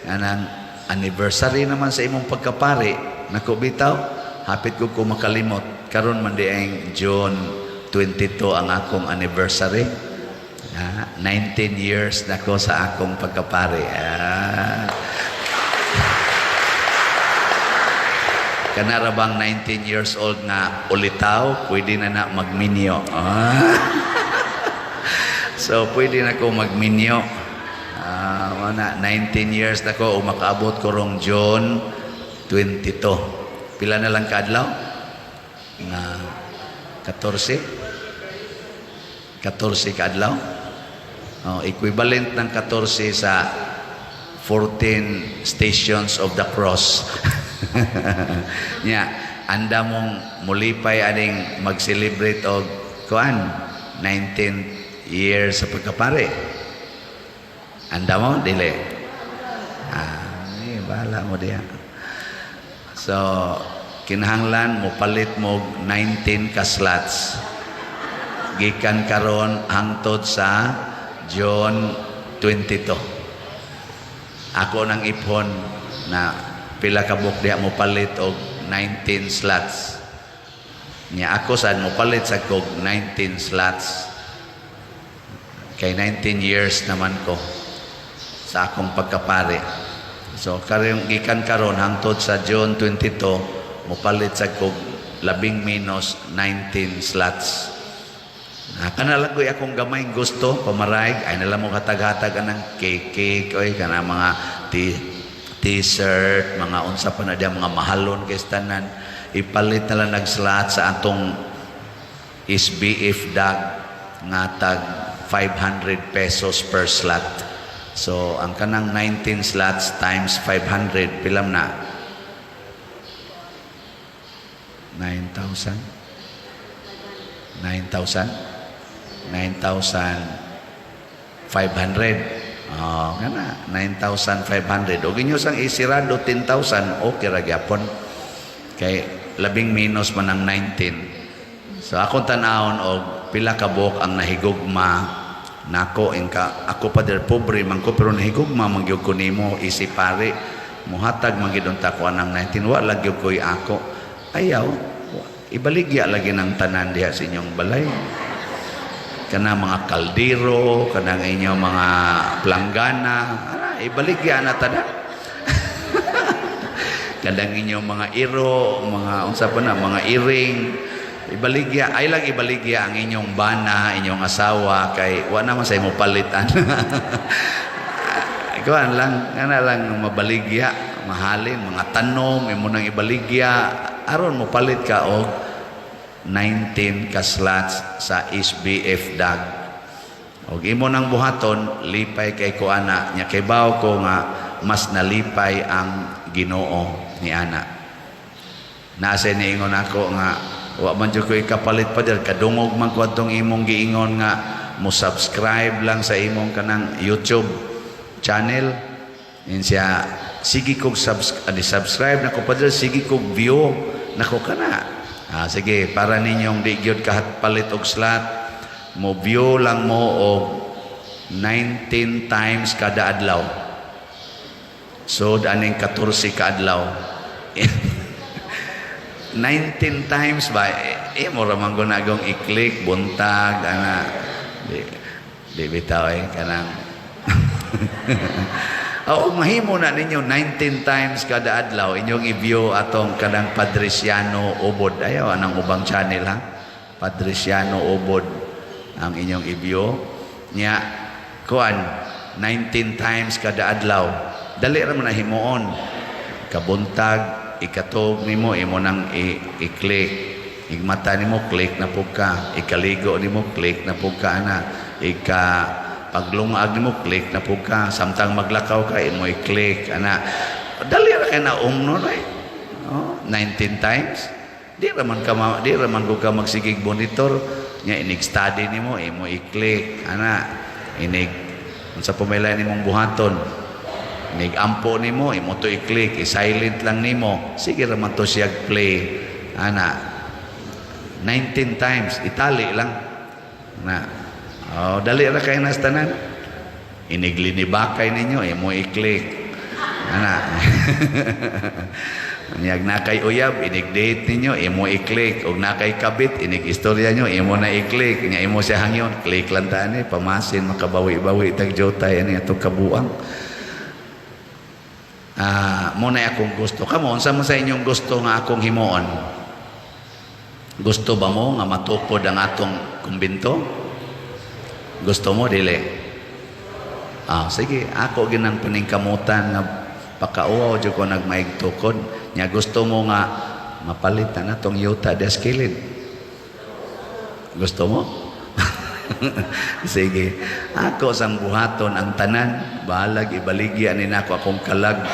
anang anniversary naman sa imong pagkapari. Nako bitaw, hapit ko makalimot. Karon man di ang June 22 ang akong anniversary. 19 years na ko sa akong pagkapari. Kanara bang 19 years old nga ulitaw, pwede na magminyo. So, pwede na ko magminyo. 19 years na ko, makaabot ko rong June 22. Pila na lang kadlaw? Nga 14? 14 kadlaw? Equivalent ng 14 sa 14 stations of the cross. Anda mong mulipay aning mag-celebrate og 19 years sa pagkapare. Anda mo dili. Bahala mo diya. So kinahanglan mo palit mo 19 ka slots. Gikan karon hangtod sa June 22. Ako nang ipon na pila ka book diha mo palit og 19 slots. Nya ako sad mo palit sa kog 19 slots. Kay 19 years naman ko sa akong pagkapare. So karong gikan karon hangtod sa June 22 mo palit sa kog labing minus 19 slots. Kanalagoy akong gamay gusto pamaraig ay nala mo katag-hatag anang cake oy kana mga t-shirt mga unsa pa na diya mga mahalon kay tanan ipalit na lang nag-slot sa atong SBF dag nga tag 500 pesos per slot. So ang kanang 19 slots times 500 pilam na 9,000 9,500. Kana 9,500. O ginyo sang isirado 10,000 okay ra gyapon. Kay labing minus man ang 19. So akong tanawon og pila ka buok ang nahigugma nako ingka ako pa der pobre man ko pero nahigugma man gyud ko nimo isipare muhatag man gyud unta ko anang 19 wa lang gyud koy ako ayaw ibaligya lagi ng tanan diha sa inyong balay. Kana mga kaldero, kanang inyong mga planggana, ibaligya na tanan. Kanang inyong mga iro, mga unsa pa na, mga iring, ibaligya, ay lang ibaligya ang inyong bana, inyong asawa, kay wa naman sa imo palitan. Kuan lang, nga lang mabaligya, mahalin, mga tanom, imo nang ibaligya, aron mo palit ka og 19 ka slots sa SBF dag. Og imo nang buhaton, lipay kay ko ana, nya kay bawo ko nga mas nalipay ang Ginoo ni ana. Nasa niingon ako nga wa man jud ko ikapalit pa der, kadungog man ko atong imong giingon nga mo subscribe lang sa imong kanang YouTube channel. Yan siya, sige kong subscribe na ko pa dyan, sige kong view na ko ka na. Sige, para ninyong di gyud kahat palit og slot, mo view lang mo og 19 times kada adlaw. So, daning 14 ka adlaw. 19 times ba? Mo ramang gunagong i-click, buntag, ana. Di bitaw kanang mahimo na ninyo 19 times kada adlaw inyong i-view atong kanang Padresiano Ubod. Ayaw anang ubang channel ha. Padresiano Ubod ang inyong i-view. Nya kuan 19 times kada adlaw. Dali ra man na himuon. Kabuntag ikatog nimo imo nang i-click. Igmata nimo click na pug ka. Ikaligo nimo click na pug ka ana. Paglungag mo, click na po ka. Samtang maglakaw ka, mo i-click. Dali ra kay na umno na 19 times. Di raman ko ka magsigig monitor. Nya inig-study ni mo, mo i-click. Sa pumila ni mong buhaton. Inig-ampo ni mo, mo to i-click. I-silent lang ni mo. Sige raman to siya play. 19 times. Itali lang. Dali ra kay nas tanan. Iniglinibakay ninyo, mo i-click. Niyag na kay uyab, inig-date ninyo, mo i-click. Og na kay kabit, inig-istorya nyo, mo na i-click. Nya mo siya hangyon, click lang tani, pamasin, makabawi-bawi, tagjotay, itong kabuang. Muna akong gusto. Kamo, unsa man sa inyong gusto nga akong himuon? Gusto ba mo nga matukod ang atong kumbinto? Gusto mo, dili? Sige, ako ginang paningkamutan nga pakauaw dyan ko nagmaig tukod. Nya gusto mo nga mapalitan na tong yuta des kilid. Gusto mo? Sige, ako sang buhaton ang tanan, balag ibaligya ni nako akong kalag.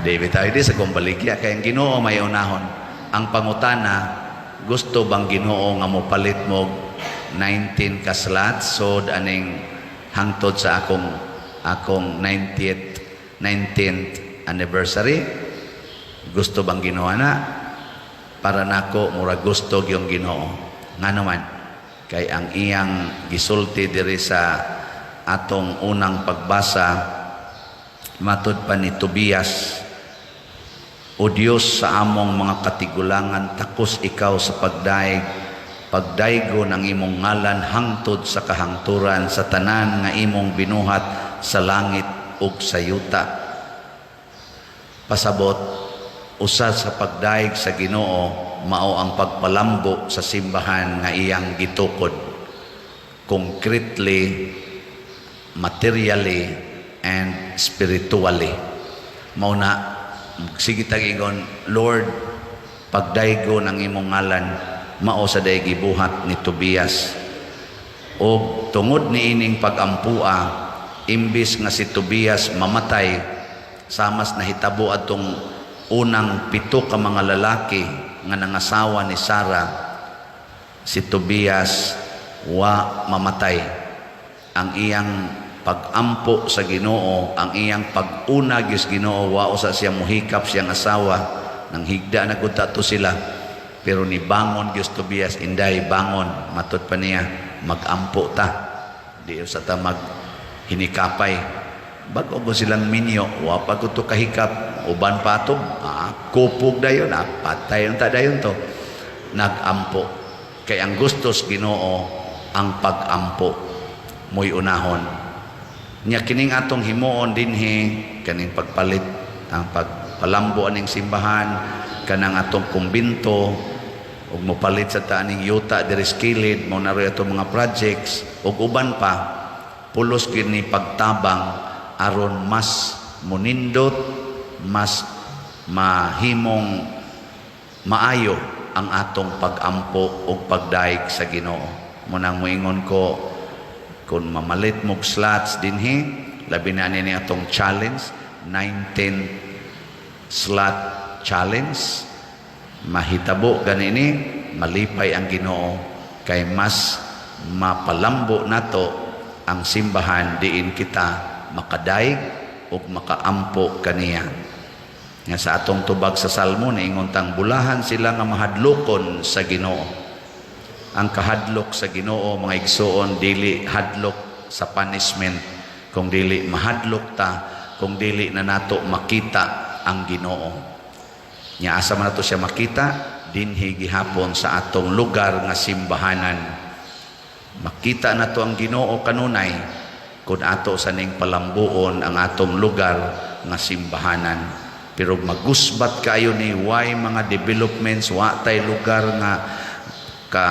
David tayo di sa kong baligya, kaya ang Ginoo may unahon. Ang pangutana, gusto bang Ginoo nga mo palit mo 19 ka slots so aning hangtod sa akong 19th anniversary? Gusto bang Ginoo na? Para nako mura gusto yung Ginoo. Nga naman kay ang iyang gisulti diri sa atong unang pagbasa matud pa ni Tobias, o Diyos sa among mga katigulangan, takos ikaw sa pagdaygo ng imong ngalan hangtod sa kahangturan sa tanan nga imong binuhat sa langit ug sa yuta. Pasabot, usa sa pagdaig sa Ginoo mao ang pagpalambo sa simbahan nga iyang gitukod, concretely, materially, and spiritually. Mao na sige tag-ingon, Lord, pagdaygo ng imong ngalan mao sa day gibuhat ni Tobias. O tungod ni ining pag-ampua, imbis nga si Tobias mamatay, samas nahitabo atong unang 7 ka mga lalaki nga nangasawa ni Sarah, si Tobias wa mamatay. Ang iyang pag-ampo sa Ginoo, ang iyang pag-unag sa Ginoo, wa usa siya muhikap siyang asawa, nang higda na gud to sila. Pero ni bangon Diyos Tobias, inday bangon, matud pa niya, mag-ampo ta. Di sa ta mag-hinikapay. Bago ko silang minyo, wapa ko to kahikap, uban patog, kupog dayon, patay ang ta dayon to. nagampo. Kay ang gustos Ginoo ang pagampo mo'y unahon. Nya kining atong himuon dinhi kaning pagpalit ang pagpalambo aning simbahan kanang atong kumbinto ug mopalit sa taning yuta diri sa kilid mao na ray atong mga projects ug uban pa pulos kini pagtabang aron mas munindot, mas mahimong maayo ang atong pagampo ug pagdaig sa Ginoo. Munang moingon ko kung mamalit mog slots dinhi, labi na ni atong challenge, 19 slot challenge, mahitabo ganini, malipay ang Ginoo kay mas mapalambo nato ang simbahan diin kita makadaig ug makaampo kaniya. Nga sa atong tubag sa Salmo niingon tang bulahan sila nga mahadlokon sa Ginoo. Ang kahadlok sa Ginoo mga igsoon dili hadlok sa punishment, kung dili mahadlok ta, kung dili na nato makita ang Ginoo. Nya asa man nato siya makita dinhi gihapon sa atong lugar nga simbahanan. Makita nato ang Ginoo kanunay kung ato sa ning palambuon ang atong lugar nga simbahanan. Pero magusbat kayo ni why mga developments, wa tay lugar nga ka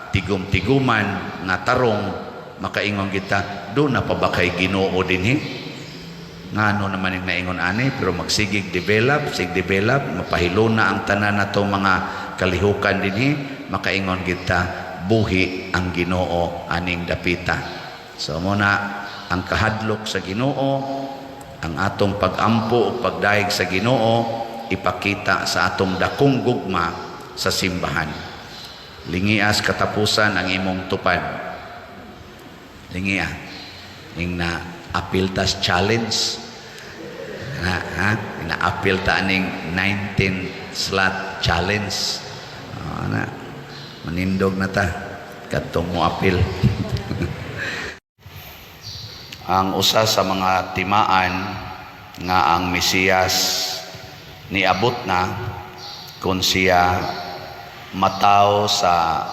tigum-tiguman nga tarong makaingon kita do na pa ba kay Ginoo dinhi ngano naman yung naingon ani pero magsigig develop mapahilo na ang tanan nato mga kalihukan dinhi makaingon kita buhi ang Ginoo aning dapita. So muna ang kahadlok sa Ginoo, ang atong pagampo o pagdaig sa Ginoo ipakita sa atong dakong gugma sa simbahan. Lingias katapusan ang imong tupad. Lingia ning na apiltas challenge na apil ta aning 19 slot challenge. Na manindog na ta kadtong mo apil. Ang usa sa mga timaan nga ang Mesiyas niabot na kung siya mataw sa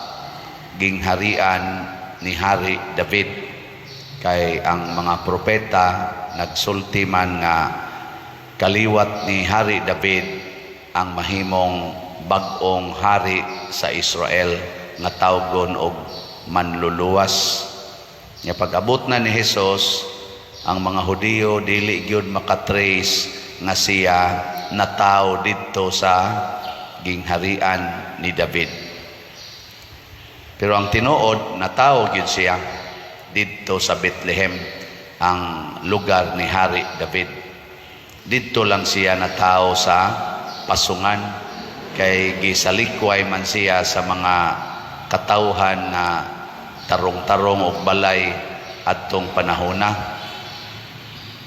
gingharian ni Hari David. Kay ang mga propeta nagsulti man nga kaliwat ni Hari David ang mahimong bag-ong hari sa Israel nga tawgon og manluluwas. Nga pag-abot na ni Jesus, ang mga Hudiyo dili gyud makatrace nga siya nataw didto sa gingharian ni David. Pero ang tinuod nataw gyud siya didto sa Bethlehem, ang lugar ni Hari David. Didto lang siya nataw sa pasungan kay gisalikway man siya sa mga katawhan na tarong-tarong o balay adtong panahona.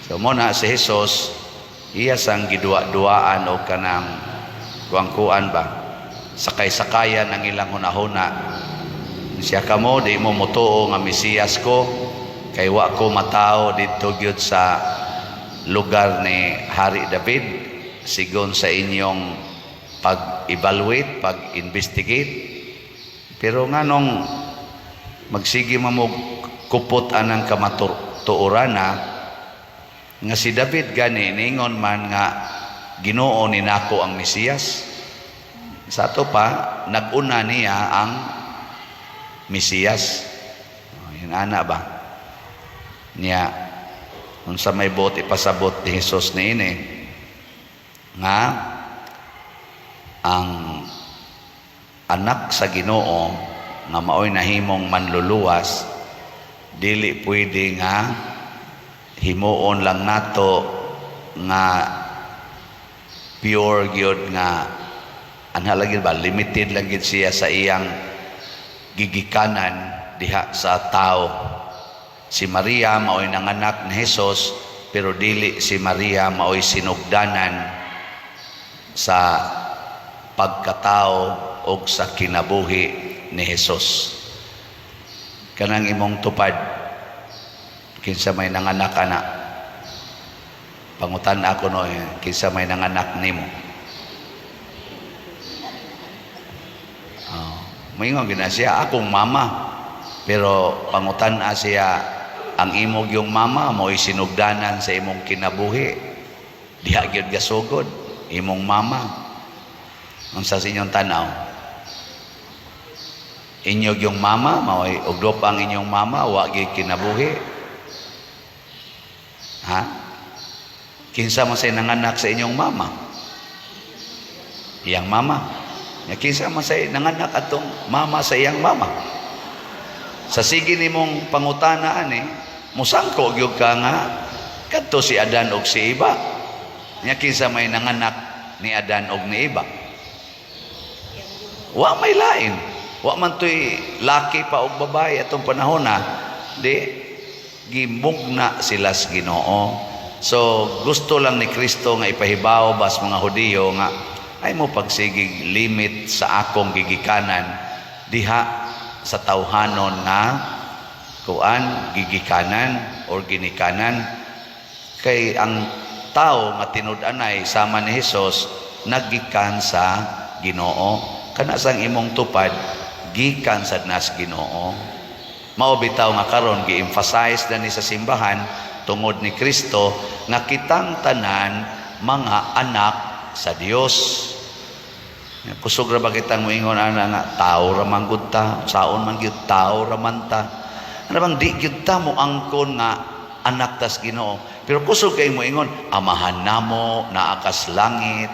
So muna si Jesus iya sang gidua-duaan o kanang kuang-kuan ba sakay-sakayan ng ilang hunahuna. Siya kamo di mo mutuo nga Mesiyas ko kay wa ko matao didto gyud sa lugar ni Hari David sigon sa inyong pag-evaluate, pag-investigate. Pero nganong magsige mamog kupot anang kamatuoran na nga si David gani ningon man nga Ginoo ni nako ang Mesiyas. Sa ato pa naguna niya ang Mesiyas. Yun ana ba niya unsa may buot ipasabot ni Jesus niini nga ang anak sa Ginoo nga maoy nahimong manluluwas dili pwede nga himuon lang nato nga pure gyud nga anha lagi ba limited lang gyud siya sa iyang gigikanan diha sa tao. Si Maria maoy nanganak ni Jesus pero dili si Maria maoy sinugdanan sa pagkatao o sa kinabuhi ni Jesus. Kanang imong tupad kinsa may nanganak ana pangutan ako no kinsa may nanganak nimo Moingon gina siya, akong mama. Pero pangutan-a siya, ang imog yung mama mo'y sinugdanan sa imong kinabuhi. Diha gyud gasugod imong mama. Unsa sa inyong tanaw? Inyog yung mama mo'y ugdop ang inyong mama wa gyud kinabuhi. Ha? Kinsa man say nanganak sa inyong mama? Iyang mama. Kinsa man say nanganak atong mama sa iyang mama? Sa sige nimong pangutana ani, musangko gyud ka nga kadto si Adan og si Eva. Nya kinsa may nanganak ni Adan og ni Eva? Wa may lain. Wa man toy laki pa og babae atong panahon na di gimugna sila sa Ginoo. So gusto lang ni Kristo nga ipahibaw bas mga Hudiyo nga ay mo pagsigig limit sa akong gigikanan diha sa tawhanon na kuan gigikanan or ginikanan kay ang tao nga tinud-anay sama ni Hesus naggikan sa Ginoo kana sang imong tupad gikan sad nas Ginoo. Mao bitaw nga karon gi-emphasize na ni sa simbahan tungod ni Kristo nga kitang tanan mga anak sa Dios. Kusog ra ba kitang moingon ana nga tao ra man gud ta, saon man gyud tao ra man ta. Ano bang di gyud ta mo angkon nga anak tas Ginoo. Pero kusog kay moingon amahan namo naa kas langit.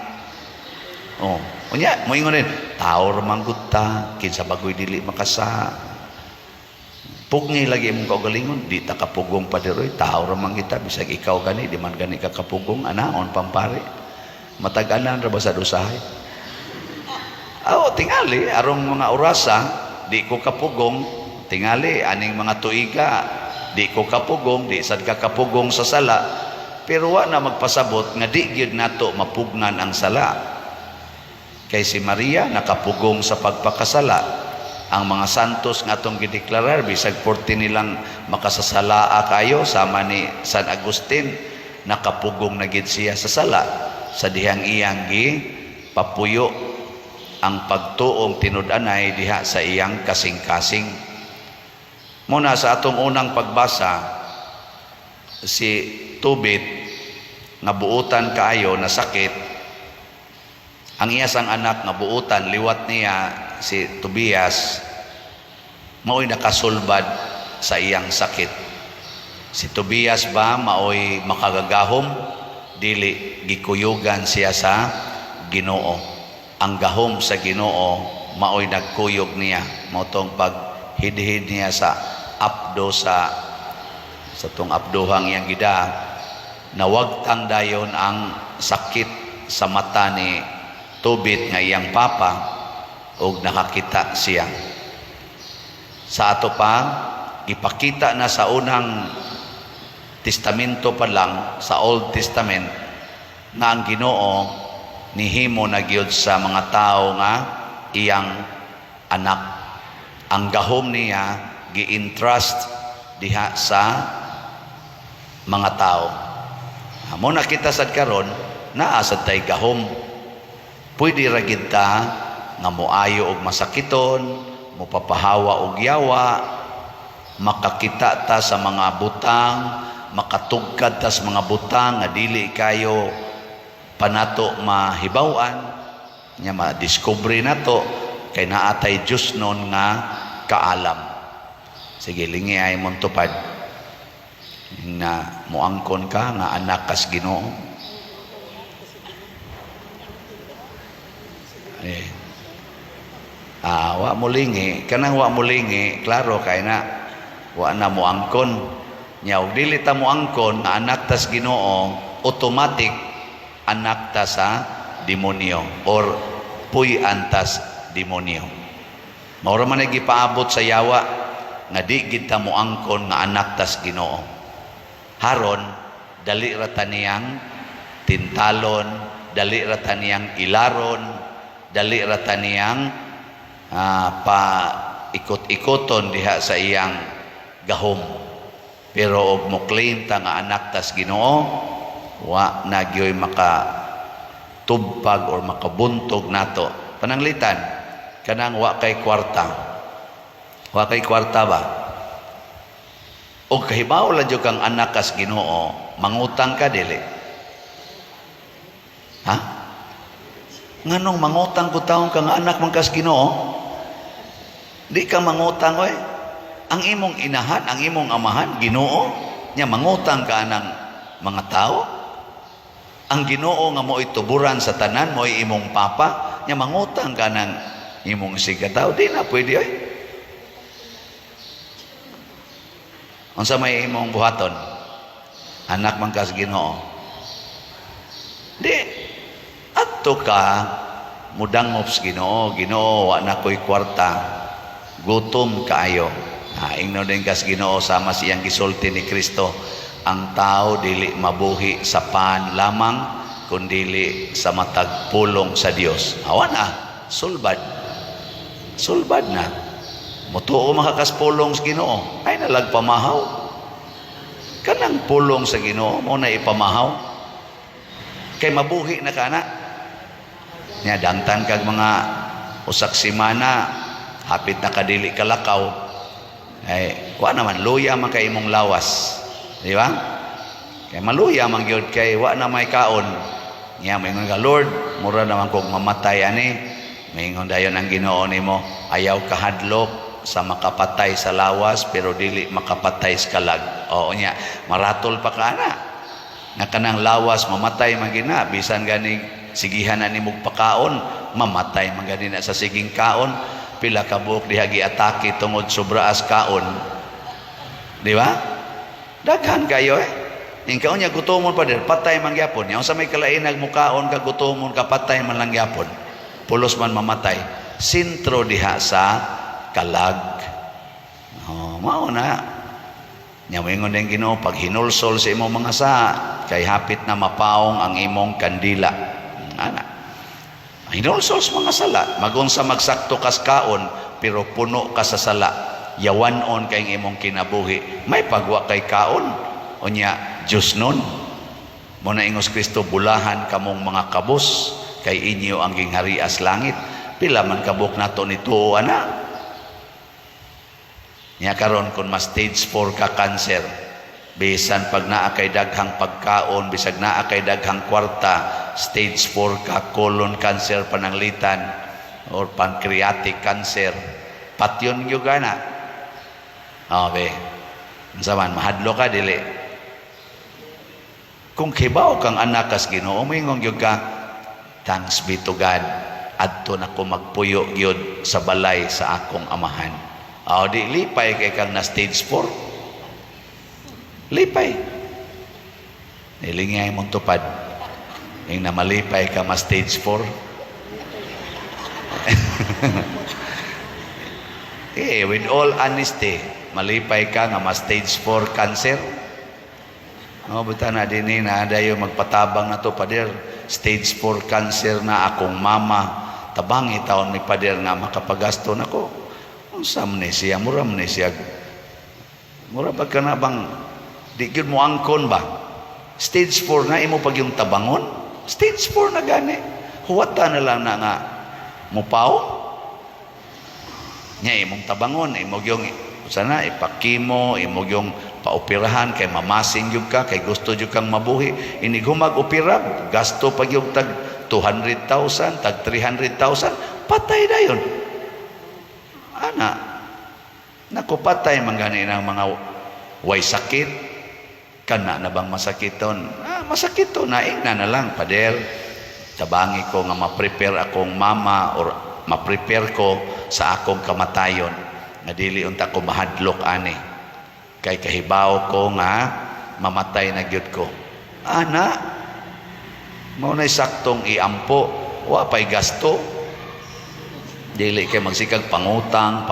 Oh, unya moingon din tao ra man gud ta, kinsa bagoy dili makasa. Pugni lagi mong kaugalingon, di ta kapugong pa diroy, tao ra man kita, bisag ikaw gani, di man gani ka kapugong, anaon pampari. Matag-anan ra ba sa dusahay? Tingali, arong mga orasa, di ko kapugong, tingali, aning mga tuiga, di ko kapugong, di sad ka kapugong sa sala, pero wa na magpasabot, nga di gyud nato mapugnan ang sala. Kay si Maria, nakapugong sa pagpakasala. Ang mga santos nga itong gideklarar, bisag 40 nilang makasasalaa kayo, sama ni San Agustin, nakapugong na gid siya sa sala. Sa dihang iyang papuyo ang pagtuong tinud-anay diha sa iyang kasing-kasing. Muna sa atong unang pagbasa, si Tobit, nga buutan kaayo na sakit, ang iyasang anak nga buutan, liwat niya, si Tobias, mao'y nakasulbad sa iyang sakit. Si Tobias ba mao'y makagagahom, dili gikuyugan siya sa Ginoo. Ang gahom sa Ginoo mao'y nagkuyog niya, motong paghidhid niya sa apdo sa tong apdohang iyang gida, nawagtang dayon ang sakit sa mata ni Tobit nga iyang papa, og nakakita siya. Sa ato pa, ipakita na sa unang testamento pa lang, sa Old Testament, na ang Ginoo nihimo na gyud sa mga tao nga iyang anak. Ang gahom niya gi-entrust diha sa mga tao. Amo na kita sad karon naa sad tay gahom. Pwede ra gid ta nga moayo og masakiton, mopapahawa og yawa, makakita ta sa mga butang, makatugkad ta sa mga butang nga dili kayo panato mahibaw-an, nya ma-discovery nato kay naatay Dios non nga kaalam. Sige lingi ay mong tupad na moangkon ka nga anak kas Ginoo. Wa mulingi, kanang wa mulingi, klaro kay na wa na mo angkon. Nyaw dili ta mo angkon nga anak tas Ginoo, automatic anak ta sa demonyo or puy-an tas demonyo. Mao ra man gipaabot sa yawa nga di gid ta mo angkon nga anak tas Ginoo. Haron dali ra ta niyang tintalon, dali ra ta niyang ilaron, dali ra ta niyang pa ikot-ikoton diha sa iyang gahom. Pero og mo claim ta nga anak tas Ginoo, wa na gyoy makatubpag or makabuntog nato. Pananglitan kanang wa kay kwarta, Wa kay kwarta ba? O kahibaw lang dyan kang anak kas Ginoo, mangutang ka dili. Ha? Nganong mangutang ko taong kang anak man kas Ginoo? Di ka mangutang oy. Ang imong inahan, ang imong amahan, Ginoo, nya mangutang ka ng mga tao. Ang Ginoo nga mo ituburan sa tanan, mo imong papa, nya mangutang ka ng imong sigataw. Di na pwede oy. Unsa may imong buhaton? Anak man kas Ginoo. Di adto ka mudangop sa Ginoo, Ginoo wa na koy kwarta. Gutom kaayo. Ingno din kas Ginoo sama siyang gisulti ni Kristo. Ang tao dili mabuhi sa pan lamang kundili sa matag pulong sa Dios. Awa na, sulbad. Sulbad na. Mutuo makakas pulong sa Ginoo. Ay nalagpamahaw. Kanang pulong sa Ginoo mo na ipamahaw. Kay mabuhi na kana. Nya dangtan kag mga usak simana, hapit na kadili kalakaw. Ay, wa naman luya man kay imong lawas. Di ba? Kay maluya man gyud kay wa na may kaon. Nya moingon ka, Lord, mura naman kog mamatay ani. Moingon dayon ang Ginoo nimo, ayaw kahadlok sa makapatay sa lawas pero dili makapatay sa kalag. Oo nya, maratol pa ka na. Nga kanang lawas mamatay man gina, bisan gani sigihan na nimog pakaon, mamatay man gani na sa siging kaon. Pila ka buok diha giatake tungod sobraas kaon. Di ba? Daghan kayo Ingkaon nya gutomon pa dir, patay man gyapon. Nya unsa may kalainag mo kaon ka gutomon ka patay man lang gyapon. Pulos man mamatay. Sintro diha sa kalag. Oh, mao na. Nya moingon din Ginoo pag hinulsol sa imong mga sa kay hapit na mapaong ang imong kandila. Ana. Hinulsol sa mga sala, magunsa magsakto kas kaon pero puno ka sa sala. Yawanon kay imong kinabuhi. May pagwa kay kaon. Unya Dios nun. Mo na ingos Kristo bulahan kamong mga kabos kay inyo ang gingharias langit. Pila man kabuk nato nito ana. Nya karon kun mas stage 4 ka cancer, bisan pag naa kay daghang pagkaon, bisag naa kay daghang kwarta, stage 4 ka colon cancer pananglitan or pancreatic cancer, patyon gyud kana. Okay. Unsa man mahadlo ka dili. Kung kibaw kang anak kas Ginoo, moingon gyud ka, thanks be to God, adto na ko magpuyo gyud sa balay sa akong amahan. O di lipay kay kang na stage 4. Lipay. Nilingay mong tupad. Yung na malipay ka ma stage 4. With all honesty, malipay ka nga ma stage 4 cancer. No, buta na din na dayo magpatabang na to pader. Stage 4 cancer na akong mama. Tabangi taon mi pader nga makapagasto na ko. Unsa amnesia, mura amnesia. Mura ba ka na bang di gyud mo angkon ba? Stage 4 na imo pag yung tabangon. Stage 4 na gani. Huwata na lang na nga mupaw. Nya imong tabangon, imong yung sana ipakimo, imong yung paoperahan kay mamasing gyud ka kay gusto gyud kang mabuhi. Ini gumag-opera, gasto pag yung tag 200,000, tag 300,000, patay dayon. Ana, nakupatay man gani ng mga way sakit. Kana na bang masakiton? Masakito na na lang pader. Tabangi ko nga ma-prepare akong mama or ma-prepare ko sa akong kamatayon. Nga dili unta ko mahadlok ani. Kay kahibaw ko nga mamatay na gyud ko. Ana, mao na saktong iampo, wa pay gasto. Dili kay magsikag pangutang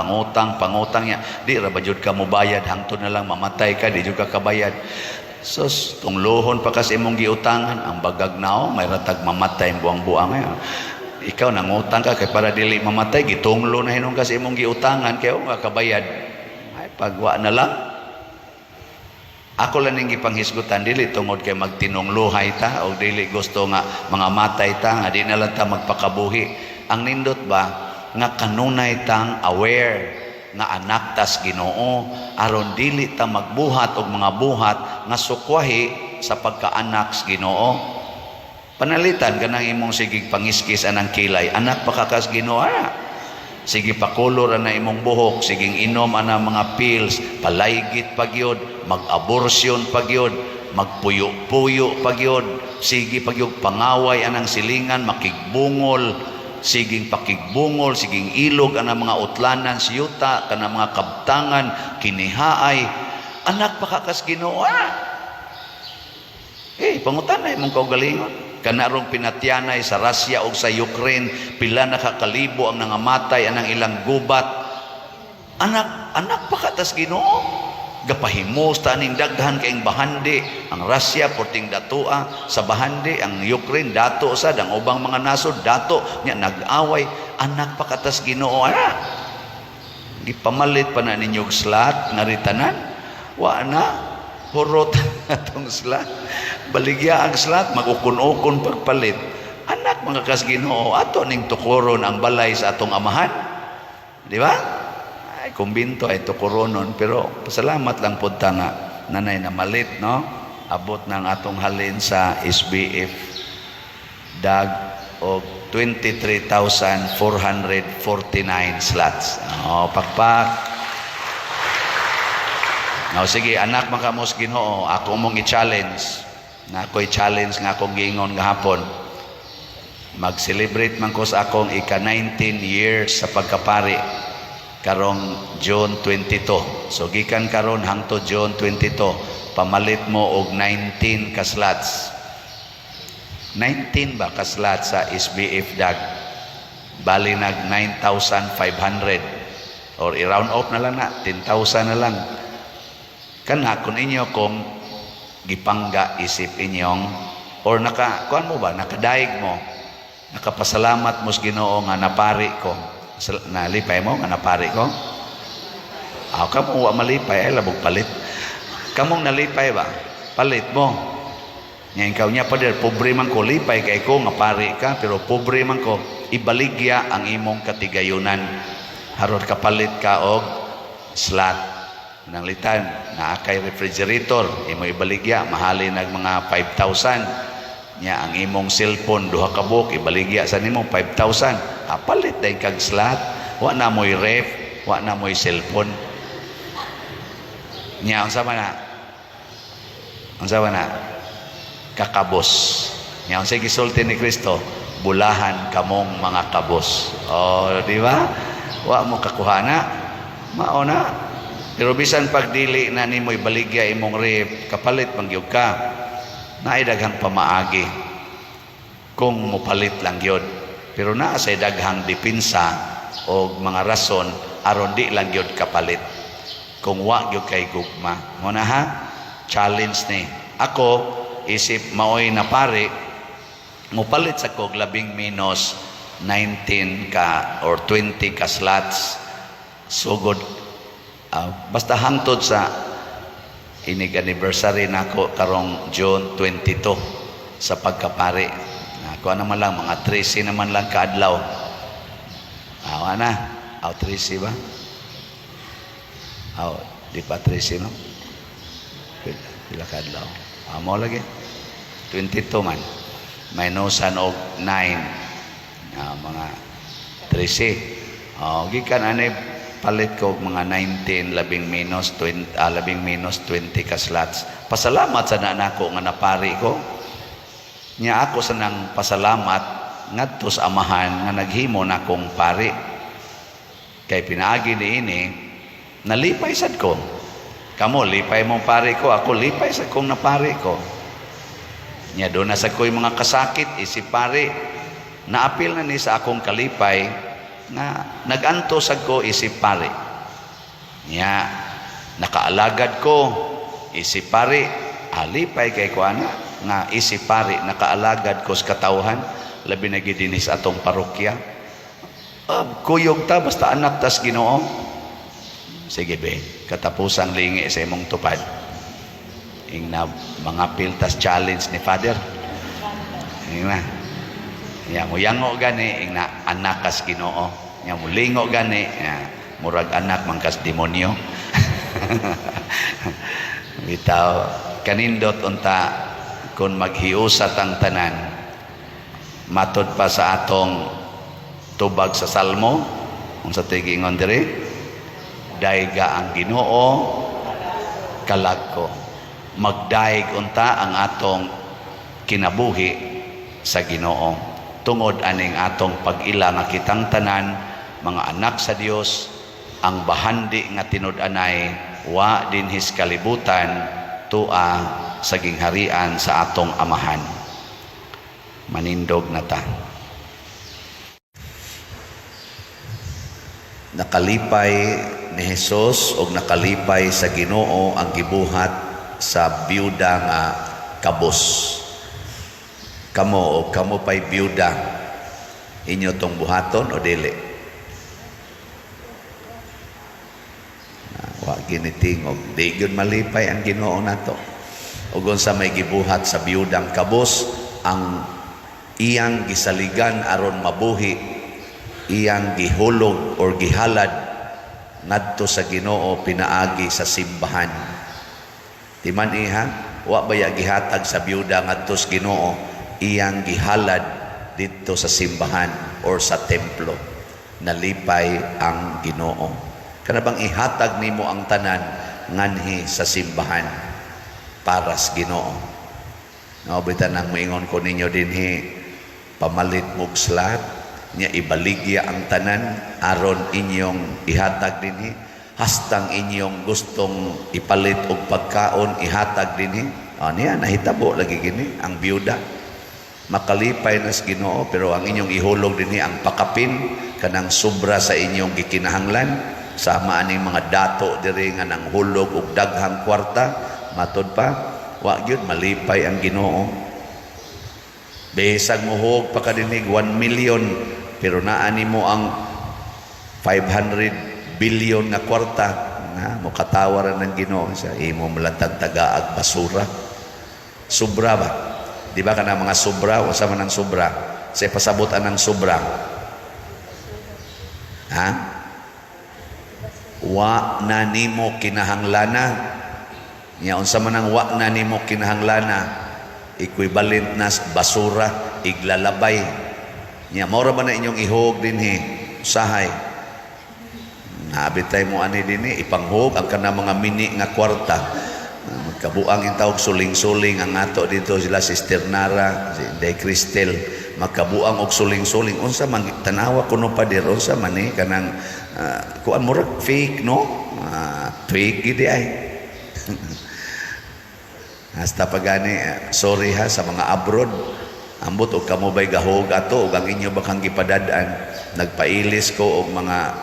niya. Di ra ba jud ka mobayad hangtod na lang mamatay ka, di jud ka kabayad. Sus, tunglohon pa kasi imong giutangan ang bagag nao, may ratag mamatay buang-buang ngayon. Ikaw nangutang ka kay para dili mamatay, gitunglo na hinung kasi imong giutangan kay nga kabayad. Ay pagwa na lang. Ako lang ning gipanghisgutan dili tungod kay magtinungluhay ta o dili gusto nga mga matay ta nga di na lang ta magpakabuhi. Ang nindot ba nga kanunay tang aware nga anak tas Ginoo aron dili ta magbuhat og mga buhat nga sukwahi sa pagkaanak sa Ginoo. Panalitan kanang imong sigig pangiskis anang kilay, anak pa ka kas Ginoo. Sige pakulor ana imong buhok, siging inom ana mga pills, palaygit pagyod, mag-abortion pagyod, magpuyo-puyo pagyod, sige pagyod pangaway anang silingan, makigbungol, siging pakigbungol, siging ilog ana mga utlanan, siyuta, kana mga kabtangan, kinihaay, anak pa ka kas Ginoo. Pangutanay mong kaugalingon. Kanarong pinatyanay sa Russia o sa Ukraine, pila na kakalibo ang nangamatay anang ilang gubat. Anak pa katas Ginoo. Gapahimos ta ning daghan kaing bahandi. Ang Russia porting datua sa bahandi, ang Ukraine dato sad, ang ubang mga nasod dato nya nag-away. Anak pa katas Ginoo. Gipamalit pa na ninyog slat nga ritanan. Wa na hurot atong slat. Baligya ang slat, magukun-ukon pagpalit. Anak mga kas Ginoo, ato ning tukuron ang balay sa atong amahan. Di ba? Ay, kumbinto ay tukuronon. Pero pasalamat lang po ta nga nanay na malit, no? Abot ng atong halin sa SBF dag o 23,449 slots. Pakpak. Sige, anak makamos Ginoo, ako mong i-challenge. Na ako'y challenge nga akong giingon gahapon. Mag-celebrate man ko sa akong ika-19 years sa pagkapari karong June 22. So gikan karon hangtod June 22, pamalit mo og 19 ka slots. 19 ba ka slots sa SBF dag? Bali nag 9,500 or i-round off na lang na 10,000 na lang. Kana kun inyo kung gipangga isip inyong or kuan mo ba, nakadaig mo, nakapasalamat mo sa Ginoo nga napari ko, nalipay mo nga napari ko. Kamo wa malipay ay labog palit. Kamong nalipay ba, palit mo. Nya ikaw nya pader pobre man ko, lipay kay ko nga pari ka, pero pobre man ko, ibaligya ang imong katigayunan harod kapalit ka og slot. Nang litan na kay refrigerator imo ibaligya mahali nag mga 5,000 nya ang imong cellphone duha ka buok ibaligya sa nimo 5,000 palit day kag slot, wa na moy ref, wa na moy cellphone nya unsa man na kakabos nya unsa gisulti ni Kristo, bulahan kamong mga kabos. Di ba? Wa mo kakuhana mao na. Pero bisan pagdili na nimo ibaligya imong ref, kapalit mangyud ka. Naay daghang pamaagi kung mopalit lang gyud. Pero naa say daghang dipinsa o mga rason aron di lang gyud kapalit. Kung wa gyud kay gugma. Mo na ha? Challenge ni. Ako isip maoy na pare mopalit sa kog labing minus 19 ka or 20 ka slots. Sugod basta hangtod sa inig anniversary nako karong June 22 sa pagkapari. Kuha naman lang mga 13 naman lang kaadlaw. Na 13 ba? Di pa 13 no? Pila kaadlaw? Mo lagi 22 man. Minusan og 9 mga 13. Gikan ani palit ko mga 19 labing minus 20 ka slots. Pasalamat sa nanako nga napari ko. Nya ako sa nang pasalamat ngadto sa amahan nga naghimo na kong pari. Kay pinaagi niini nalipay sad ko. Kamo lipay mong pari ko, ako lipay sad kong napari ko. Nya do na sa ko'y mga kasakit isip pari. Naapil na ni sa akong kalipay na naganto sad ko isip pare. Nya nakaalagad ko isip pare, alipay kay kuana nga isip pare nakaalagad ko sa katawhan labi na gid dinhi sa atong parokya. Kuyog ta basta anak tas Ginoo. Sige be, katapusang lingi sa imong tupad. Ingna mga piltas challenge ni Father. Ingna Nya mo yango gani ingna anak kas Ginoo. Nya mulingo gani murag anak mangkas demonyo. Bitaw kanindot unta kung maghiusat ang tanan, matod pa sa atong tubag sa Salmo unsa tigingon diri, dayga ang Ginoo kalag ko. Magdaig unta ang atong kinabuhi sa Ginoo tungod aning atong pag-ila nga kitang tanan mga anak sa Dios, ang bahandi nga tinud-anay wa dinhis kalibutan tua sa gingharian sa atong amahan. Manindog na ta. Nakalipay ni Jesus o nakalipay sa Ginoo ang gibuhat sa biyuda nga kabos. Kamo pa'y biyuda, inyo tong buhaton o dili? Wa ginitingog, di yun malipay ang Ginoo nato. Ug unsa may gibuhat sa biyudang kabos, ang iyang gisaligan aron mabuhi, iyang gihulog or gihalad ngadto sa Ginoo pinaagi sa simbahan. Timan iha, wa baya gihatag sa biyuda ngadto sa Ginoo, iyang gihalad dito sa simbahan or sa templo. Nalipay ang Ginoo. Kana bang ihatag nimo ang tanan nganhi sa simbahan para sa Ginoo? Naubitan nang moingon ko ninyo dinhi, pamalit mog slat nya ibaligya ang tanan aron inyong ihatag dinhi, hastang inyong gustong ipalit og pagkaon ihatag dinhi. Niya nahitabo lagi gini ang biyuda. Makalipay na sa Ginoo pero ang inyong ihulog dinhi ang pakapin kanang sobra sa inyong gikinahanglan, sama aning mga dato diri nga nang hulog og daghang kwarta, matod pa wa gyud malipay ang Ginoo. Besag mohog pa kadinig 1 million pero naani mo ang 500 billion na kwarta na mo katawaran ng Ginoo sa imo malatag tagaag basura. Sobra ba? Di ba kana mga sobra o sa man ang sobra? Sa pasabutan ng sobra. Ha? Wa na nimo kinahanglana. Nya unsa man ang wa na nimo kinahanglana, equivalent na basura, iglalabay. Nya mao ra man na inyong ihog dinhi usahay. Nabitay mo ani dinhi ipanghog ang kana mga mini nga kwarta. Magkabuang yung tawag suling-suling ang ato dito sila Sister Nara, si Day Cristel, magkabuang og suling-suling. Unsa man tanawa kuno pa dir, unsa man ni kanang kuan murag fake no? Fake gid ay. Hasta pagani sorry ha sa mga abroad. Ambot og kamo bay gahog ato og ang inyo bakang gipadad-an. Nagpailis ko og mga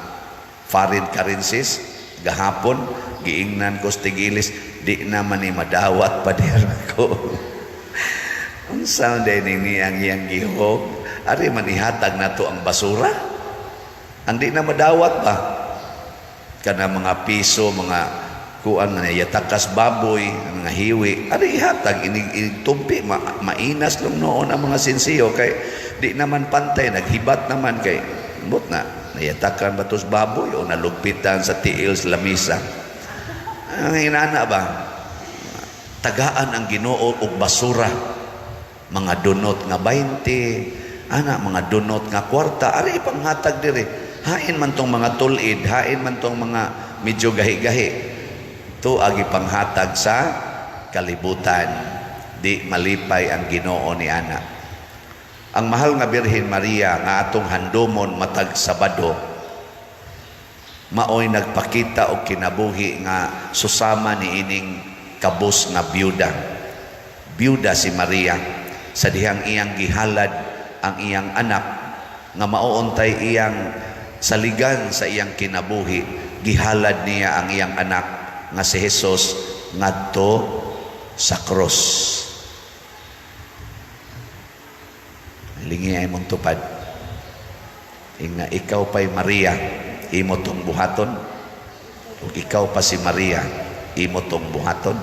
foreign currencies gahapon, giingnan ko sa tigilis, di naman ni madawat pa diyan ko. Unsa day ni ang iyang gihog, ari man ihatag nato ang basura. Andi na madawat pa. Kana mga piso, mga kuan na yatakas baboy, mga hiwi, ari ihatag tumpi mainas lang noon ang mga sinsiyo kay di naman pantay, naghibat naman kay but na nayatakan batos baboy o nalugpitan sa tiil sa lamisa. Ang inana ba? Tagaan ang Ginoo og basura. Mga dunot nga 20, mga dunot nga kwarta, ari ipanghatag diri. Hain man tong mga tulid, hain man tong mga medyo gahi-gahi. To agi panghatag sa kalibutan. Di malipay ang Ginoo ni ana. Ang mahal nga Birhen Maria nga atong handomon matag Sabado, maoy nagpakita og kinabuhi nga susama ni ining kabos nga biyuda. Biyuda si Maria sa dihang iyang gihalad ang iyang anak nga mauuntay iyang saligan sa iyang kinabuhi. Gihalad niya ang iyang anak nga si Jesus ngadto sa cross. Lingi ay mong tupad. Inga ikaw pa'y Maria, imo tong buhaton. Ug ikaw pa si Maria, imo tong buhaton.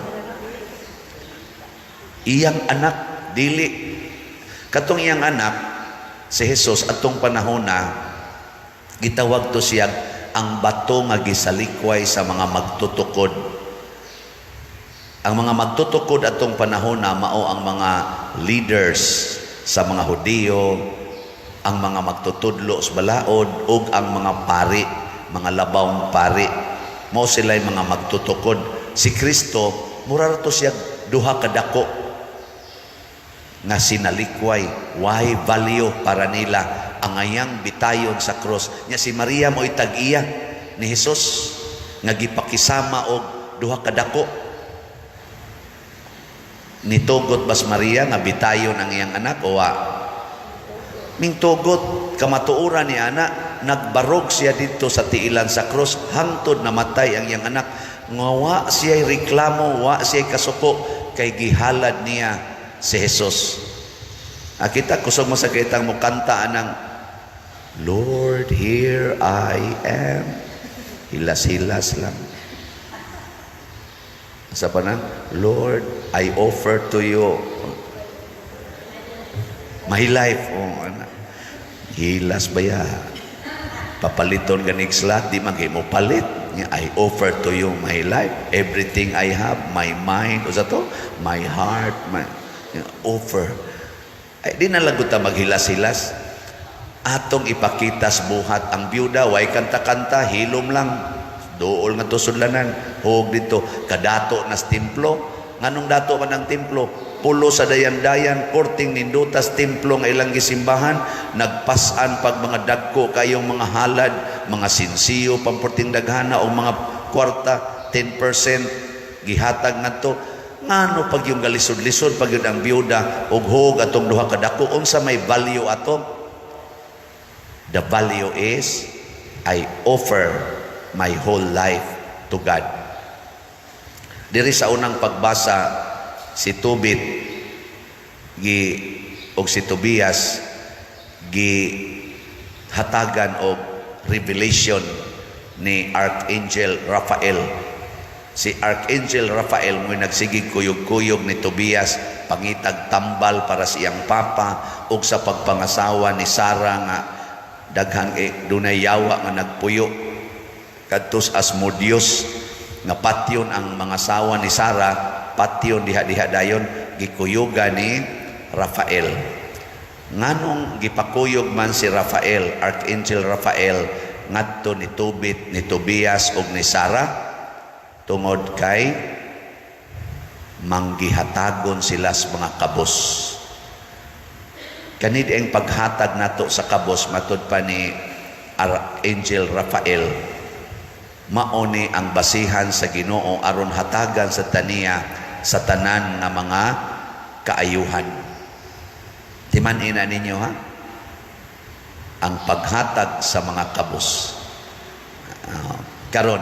Iyang anak, dili. Katong iyang anak, si Jesus, atong panahon na, gitawag to siya ang bato nga gisalikway sa mga magtutukod. Ang mga magtutukod atong panahon na mao ang mga leaders sa mga Hudiyo, ang mga magtutudlo sa balaod, ug ang mga pari, mga labawng pari. Mao sila'y mga magtutukod. Si Kristo, mura to siya duha kadako nga sinalikway. Why value para nila ang ayang bitayon sa cross. Nya si Maria mo itag-iya ni Jesus nga gipakisama og duha kadako. Nitugot bas Maria nga bitayon ang iyang anak o wa? Mingtugot kamatuoran ni anak, nagbarog siya dito sa tiilan sa cross hangtod namatay ang iyang anak. Nga siya reklamo, wa siya kasuko kay gihalad niya si Jesus. Kita kusog mo sa kitang mo kanta ng Lord, here I am. Hilas-hilas lang. Sa pa na, Lord, I offer to you my life. Hilas ba ya? Papaliton ganig slat, di magay mo palit. I offer to you my life, everything I have, my mind, o sa to, my heart, my offer. Ay, di nalagot ta maghilas-hilas. Atong ipakitas buhat ang byuda, way kanta-kanta, hilom lang. Dool nga to sudlanan, hug dito, kadato nas templo. Nganong dato man ang templo? Pulo sa dayan-dayan, korting nindutas templo nga ilang gisimbahan, nagpasan pag mga dagko kayong mga halad, mga sinsiyo, pamporting daghana o mga kwarta, 10% gihatag ngadto. Ngano pag yung galisod-lisod pag yun ang byuda ug hug atong duha ka dako, unsa may value ato? The value is I offer my whole life to God. Diri sa unang pagbasa, si Tobit og si Tobias hatagan og revelation ni Archangel Raphael. Si Archangel Raphael mo'y nagsigig kuyog-kuyog ni Tobias, pangitag tambal para sa iyang papa ug sa pagpangasawa ni Sarah nga daghang dunay yawa nga nagpuyo kadtos Asmodeus nga patyon ang mga sawa ni Sarah, patyon diha-diha dayon gikuyugan ni Raphael. Nganong gipakuyog man si Raphael, Archangel Raphael, ngadto ni Tobit, ni Tobias ug ni Sarah tungod kay manggihatagon sila sa mga kabos. Kanid ang paghatag nato sa kabos matud pa ni Archangel Raphael, mauni ang basihan sa Ginoo aron hatagan sa taniya sa tanan nga mga kaayuhan. Timan-ina ninyo ha? Ang paghatag sa mga kabos. Karon,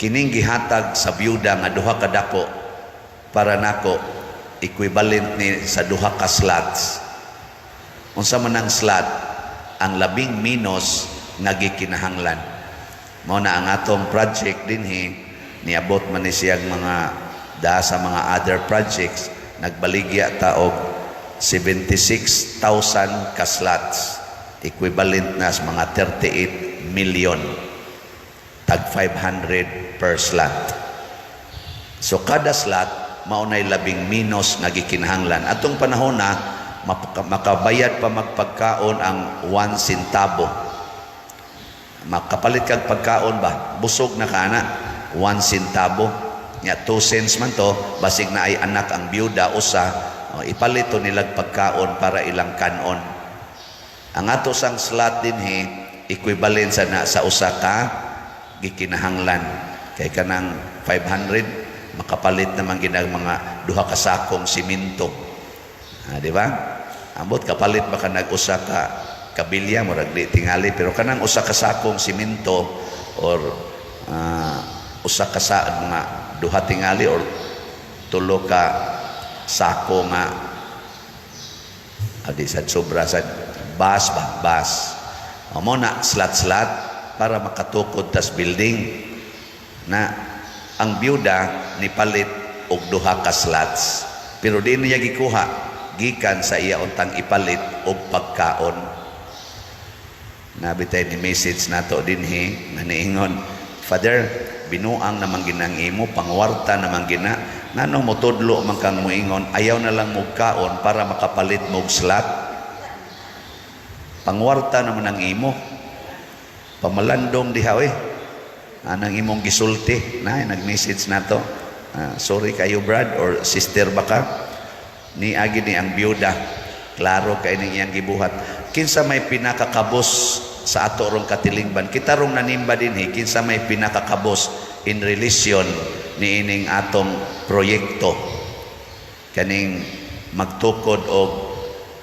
kining gihatag sa byuda nga duha ka dako para nako equivalent ni sa duha ka slots. Unsa man ang slot? Ang labing minos nga gikinahanglan. Mao na ang atong project dinhi, niabot man ni siyang mga sa mga other projects, nagbaligya ta og 76,000 ka slots, equivalent na sa mga 38 million, tag 500 per slot. So kada slot maunay labing minos nga gikinahanglan. Atong panahon na makabayad pa magpagkaon ang 1 centavo. Makapalit kag pagkaon ba? Busog na kana 1 centavo. Nya 2 cents man to, basig na ay anak ang byuda usa, ipalit to nilag pagkaon para ilang kanon. Ang ato sang slot dinhi equivalent sa na sa usa ka gikinahanglan. Kay kanang 500 makapalit naman ginag mga duha ka sakong simento. Di ba? Ambot kapalit baka nag-usa ka kabilya murag di tingali, pero kanang usa ka sakong simento or usa ka sa mga duha tingali or tulo ka sako nga adi sad sobra sad bas. Mo na slat para makatukod tas building na ang byuda ni palit og duha ka slots, pero di niya gikuha gikan sa iya untang ipalit og pagkaon. Nabitay ni message nato dinhi nga niingon, Father, binuang naman ginang imo, pangwarta naman gina, ngano mo tudlo man kang muingon, ayaw na lang mo kaon para makapalit mo slot. Pangwarta naman ang imo. Pamalandong diha anang imong gisulti na nag-message nato. Sorry kayo Brad or sister baka ni agi ni ang byuda. Klaro kay ning iyang gibuhat. Kinsa may pinakakabos sa ato rong katilingban, kita rong nanimba dinhi kinsa may pinakakabos in relation ni ining atong proyekto kaning magtukod og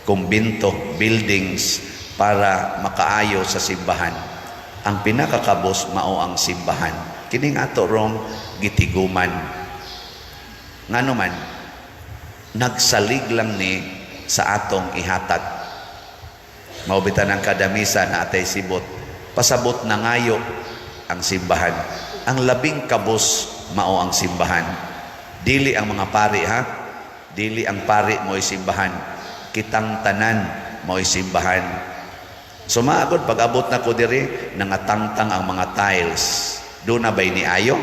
kumbinto buildings para makaayo sa simbahan. Ang pinakakabos mao ang simbahan, kining ato rong gitiguman. Ngano man nagsalig lang ni sa atong ihatag. Maubitan ang kadamisa na atay sibot, pasabot na ngayo ang simbahan. Ang labing kabos mao ang simbahan. Dili ang mga pari ha, dili ang pari mo'y simbahan, kitang tanan mo'y simbahan. So maagod pag abot na ko diri, nangatangtang ang mga tiles, doon na ba'y ni ayo?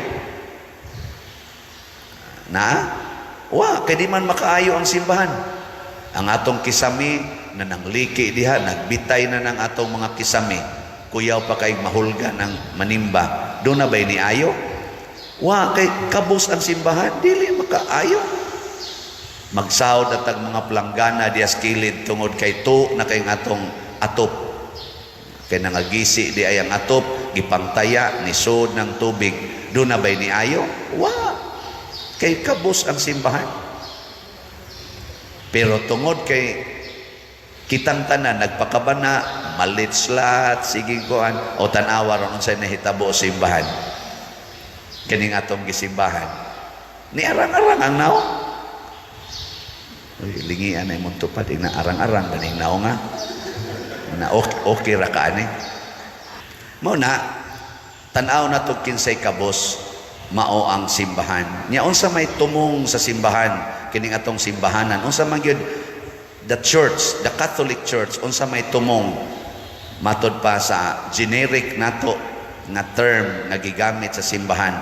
Kay di man makaayo ang simbahan. Ang atong kisami na nangliki diha, nagbitay na ng atong mga kisami, kuyaw pa kay mahulga ng manimba, doon na ba'y ni ayo? Kay kabos ang simbahan, dili makaayo. Magsahod at ang mga planggana dias kilid tungod kay to na kay atong atop. Kay nangagisi di ay ang atop, gipangtaya, nisod ng tubig, doon na ba'y ni ayo? Kay kabos ang simbahan. Pero tungod kay kitang tanan nagpakabana, malit slat, sige kuan o tanawa ron unsay nahitabo sa simbahan. Kining atong gisimbahan. Ni arang-arang ang naong. Lingian ay mong tupad, na arang-arang ganing naong nga. Na okay ra ka ani. Mao na tan-aw na to kinsay kabos mao ang simbahan. Nya unsa may tumong sa simbahan kining atong simbahanan? Unsa man gyud the church, the Catholic Church, unsa may tumong matod pa sa generic nato nga term nga gigamit sa simbahan,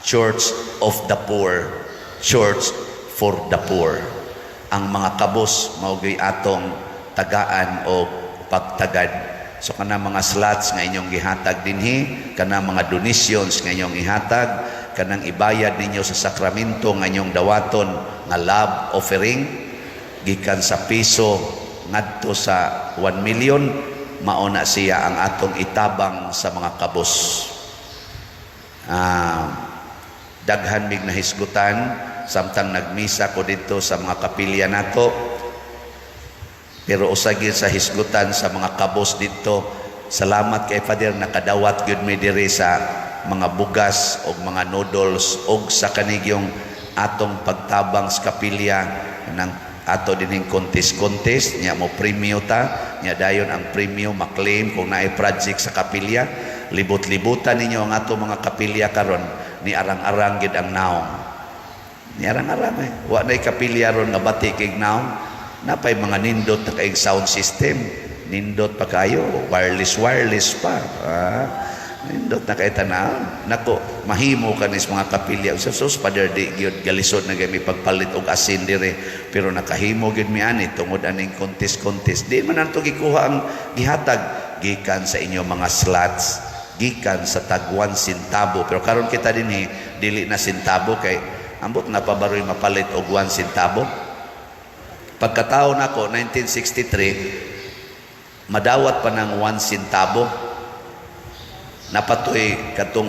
Church of the Poor, Church for the Poor. Ang mga kabos mao gyud atong tagaan o pagtagad. So kana mga slots nga inyong gihatag dinhi, kana mga donations nga inyong ihatag, kanang ibayad ninyo sa sakramento nga inyong dawaton nga love offering, gikan sa piso ngadto sa 1 million, mao na siya ang atong itabang sa mga kabos. Daghan mig nahisgutan samtang nagmisa ko dito sa mga kapilya nato, pero usagin sa hisgutan sa mga kabos dito. Salamat kay Father, nakadawat gyud mi diri sa mga bugas o mga noodles o sa kanigyong atong pagtabang sa kapilya ng ato dining contest nya mo premium ta, nya dayon ang premium maklaim kung naay project sa kapilya. Libot-libutan ninyo ang ato mga kapilya karon, ni arang-arang gid ang naong. Ni arang-arang wa nay kapilya ron nga bati kay naong. Napay mga nindot na kaing sound system, nindot pa kayo, wireless pa. Nindot na kay tanaw. Nako, mahimo kanis mga kapilya. Sus, Father, di gyud galisod na gami pagpalit og asin dire, pero nakahimo gyud mi ani tungod aning contest. Di man nanto gikuha ang gihatag gikan sa inyo mga slots, gikan sa tag 1 centavo. Pero karon kita dinhi dili na centavo kay ambot na pabaroy mapalit og 1 centavo. Pagkataon ako 1963, madawat pa ng 1 centavo. Napatoy katong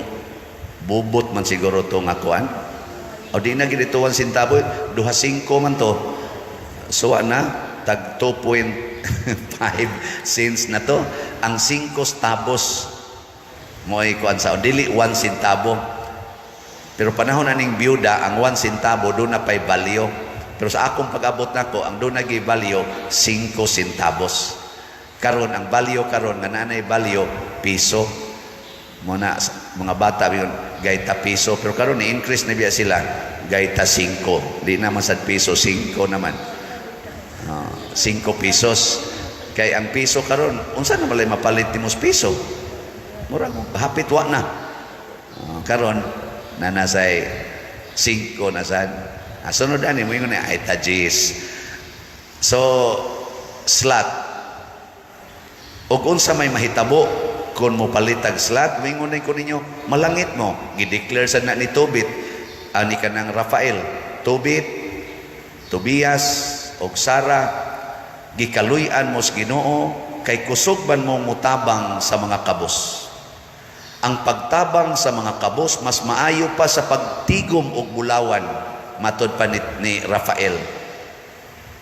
bubot man siguro itong akuan. O di na ginito 1 centavo, 2.5 man to. So na, tag 2.5 cents na to. Ang 5 centavos mo ay kuan sa, dili 1 centavo. Pero panahon na ning byuda, ang 1 centavo doon na pa'y value. Pero sa akong pag-abot nako, ang doon naging value 5 centavos. Karon ang value karon nga nanay value piso. Muna mga bata yun gaita piso, pero karon ni increase na biya sila gaita 5. Di naman sa piso, 5 naman. 5 pesos. Kay ang piso karon, unsa na malay mapalit timos piso? Murag hapit wa na. Karon nanasay 5 na sad. Sunod ani mo ingon na ay tajis. So slot. Og unsa may mahitabo kun mo palitag slot, mingon ko ninyo malangit mo. Gi-declare sad na ni Tobit ani kanang Rafael, Tobit, Tobias og Sara, gikaluy-an mo sa Ginoo kay kusog ban mo mutabang sa mga kabos. Ang pagtabang sa mga kabos mas maayo pa sa pagtigom og bulawan, matod pa ni Rafael.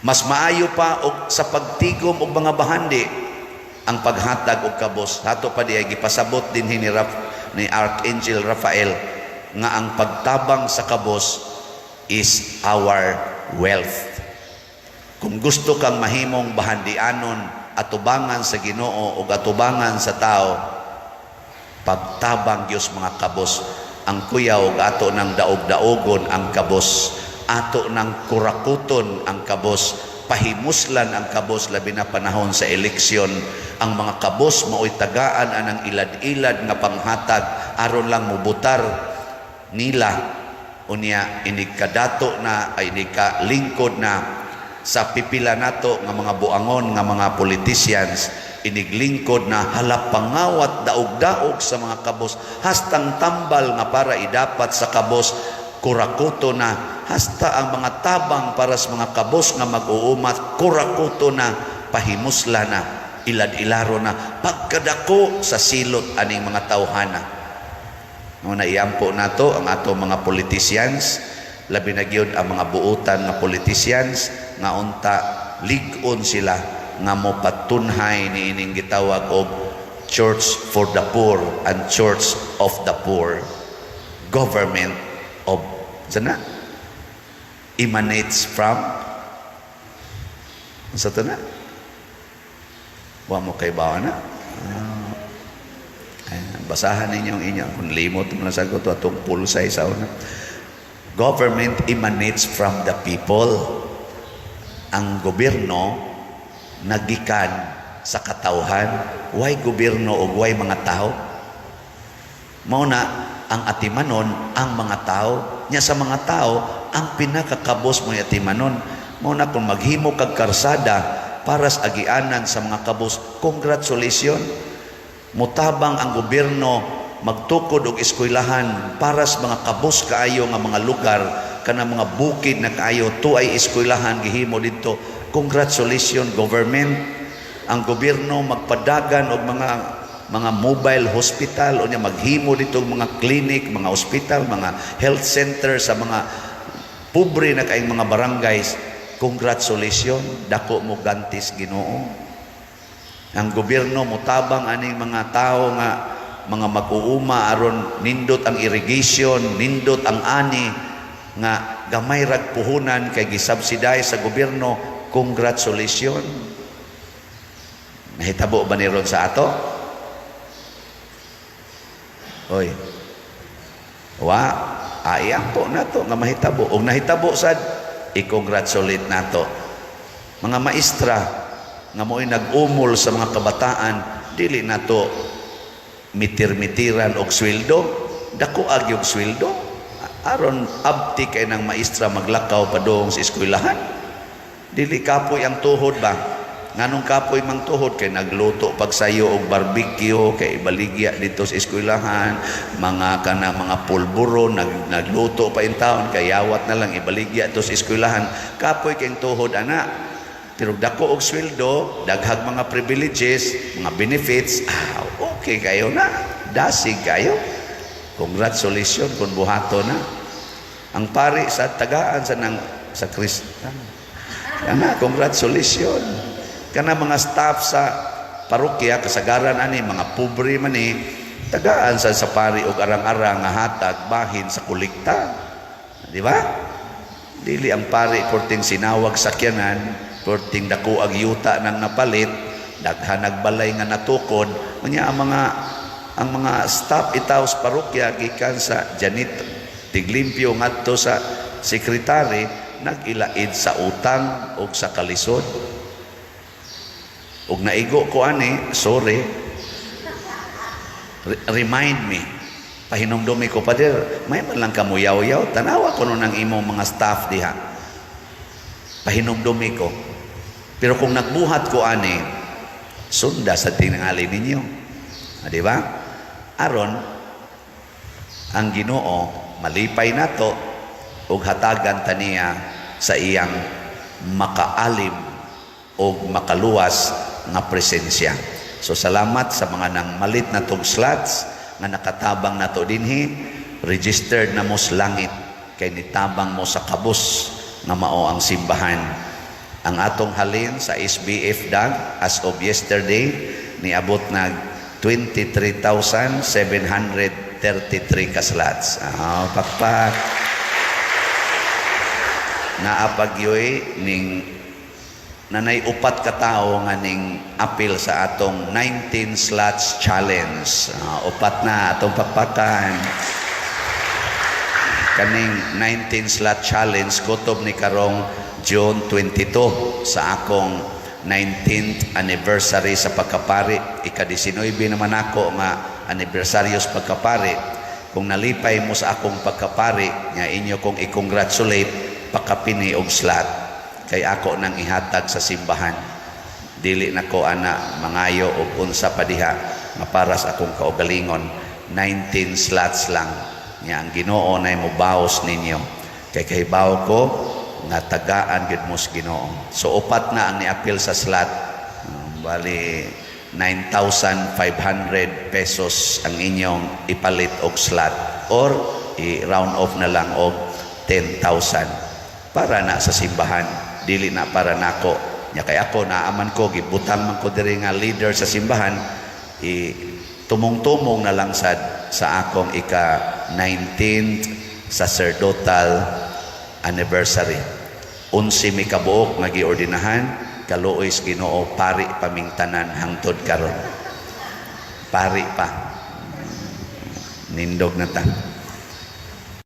Mas maayo pa og sa pagtigom og mga bahandi ang paghatag og kabos. Hato pa diay gipasabot din ni Archangel Rafael nga ang pagtabang sa kabos is our wealth. Kung gusto kang mahimong bahandianon, atubangan sa Ginoo o atubangan sa tao, pagtabang Diyos mga kabos. Ang kuyaw ato ng daog-daogon ang kabos, ato ng kurakuton ang kabos, pahimuslan ang kabos labi na panahon sa eleksyon. Ang mga kabos mao'y tagaan anang ilad-ilad nga panghatag aron lang mubutar nila unya inikadato na ay inikalingkod na sa pipila nato nga mga buangon nga mga politicians, iniglingkod na halap pangawat daog-daog sa mga kabos, hastang tambal nga para idapat sa kabos, kurakuto na, hasta ang mga tabang para sa mga kabos nga mag-uumat, kurakuto na, pahimusla na, ilad-ilaro na, pagkadako sa silot aning mga tawhana. Muna iampo nato ang ato mga politicians, labi na gyud ang mga buutan nga politicians nga unta lig-on sila nga mo patunhay ni ining gitawag og Church for the Poor and Church of the Poor. Government of sana emanates from sa tana wa mo kay bawa na basahan ninyo ang inyo kung limot mo na sagot atong pulsay sa una. Government emanates from the people. Ang gobyerno nagikan sa katawhan. Why gobyerno o why mga tao? Mauna ang atimanon ang mga tao. Nya sa mga tao ang pinakakabos mo atimanon. Mauna kung maghimo kag karsada para sa agianan sa mga kabos, congratulations. Mutabang ang gobyerno magtukod og eskwelahan para sa mga kabos kaayo nga mga lugar, kana mga bukid na kaayo tuay eskwelahan gihimo dito. Congratulations government. Ang gobyerno magpadagan og mga mobile hospital o niya maghimo dito mga clinic, mga hospital, mga health center sa mga pobre na kaayong mga barangays. Congratulations, dako mo gantis Ginoo. Ang gobyerno mutabang aning mga tao nga mga mag-uuma aron nindot ang irrigation, nindot ang ani nga gamay rag puhunan kay gisubsidize sa gobyerno. Congratulations. Nahitabo ba ni ron sa ato? Oy. Wa, ayang po nato nga mahitabo. Og nahitabo sad, i-congratulate nato. Mga maestra nga mo'y nag-umol sa mga kabataan, dili nato mitir-mitiran og sweldo, dako agi og sweldo aron abti kay nang maestra maglakaw padung sa eskwelahan. Dili kapoy ang tuhod ba? Nganong kapoy mang tuhod kay nagluto pagsayo og barbecue kay baligya dito sa eskwelahan, mga pulburo nagluto pa in taon kay yawat na lang ibaligya to sa eskwelahan. Kapoy kay tuhod ana. Pero dako og sweldo, daghag mga privileges, mga benefits, okay kayo na, dasig kayo. Congratulations kung buhato na. Ang pari sa tagaan sa Kristan. Kana, congratulations. Kana mga staff sa parokya, kasagaran ani, mga pobre man tagaan sa pari og arang-arang nga hatag bahin sa kolekta. Di ba? Dili ang pari porting sinawag sakyanan, porting dako ag yuta nang napalit, daghan nagbalay nga natukod. Unya ang mga staff itaw sa parokya gikan sa janitor, tiglimpyo ngadto sa sekretary, nagilaid sa utang o sa kalisod. ug naigo ko ani, sorry, remind me, pahinumdumi ko, Pader, may man lang kamuyaw-yaw, tanawa ko nun ng imong mga staff diha, pahinumdumi ko. Pero kung nagbuhat ko ani, sunda sa tinangali ninyo, di ba? Aron ang Ginoo malipay nato ug hatagan taniya sa iyang makaalim o makaluwas nga presensya. So salamat sa mga nang malit na tong slots nga nakatabang nato dinhi, registered na mo sa langit kay nitabang mo sa kabus nga mao ang simbahan. Ang atong halin sa SBF DAG as of yesterday niabot na 23,733 ka slots. Pakpak. Naapagyoy ning nanay upat ka tawo nga ning apil sa atong 19 slots challenge. Upat na atong pakpakan. Kaning 19 slot challenge kutob ni karong June 22 sa akong 19th anniversary sa pagkapari. Ika-19 naman ako nga anibersaryo sa pagkapari. Kung nalipay mo sa akong pagkapari, nga inyo kong i-congratulate, pakapini og slot. Kay ako nang ihatag sa simbahan. Dili na ko ana mangayo og unsa pa diha nga para sa akong kaugalingon. 19 slots lang. Nga ang Ginoo na mo baos ninyo. Kay kahibaw ko nga tagaan gid mo sa Ginoo. So upat na ang niapil sa slot. Bali 9,500 pesos ang inyong ipalit og slot or i-round off na lang og 10,000 para na sa simbahan, dili na para nako. Nya kay ako naaman ko gibutang man ko diri nga leader sa simbahan, tumong-tumong na lang sa akong ika-19th sacerdotal anniversary. 11 mi kabuok nga giordinahan, kaluoy sa Ginoo, pari pamingtanan hangtod karon. Pari pa. Nindog na ta.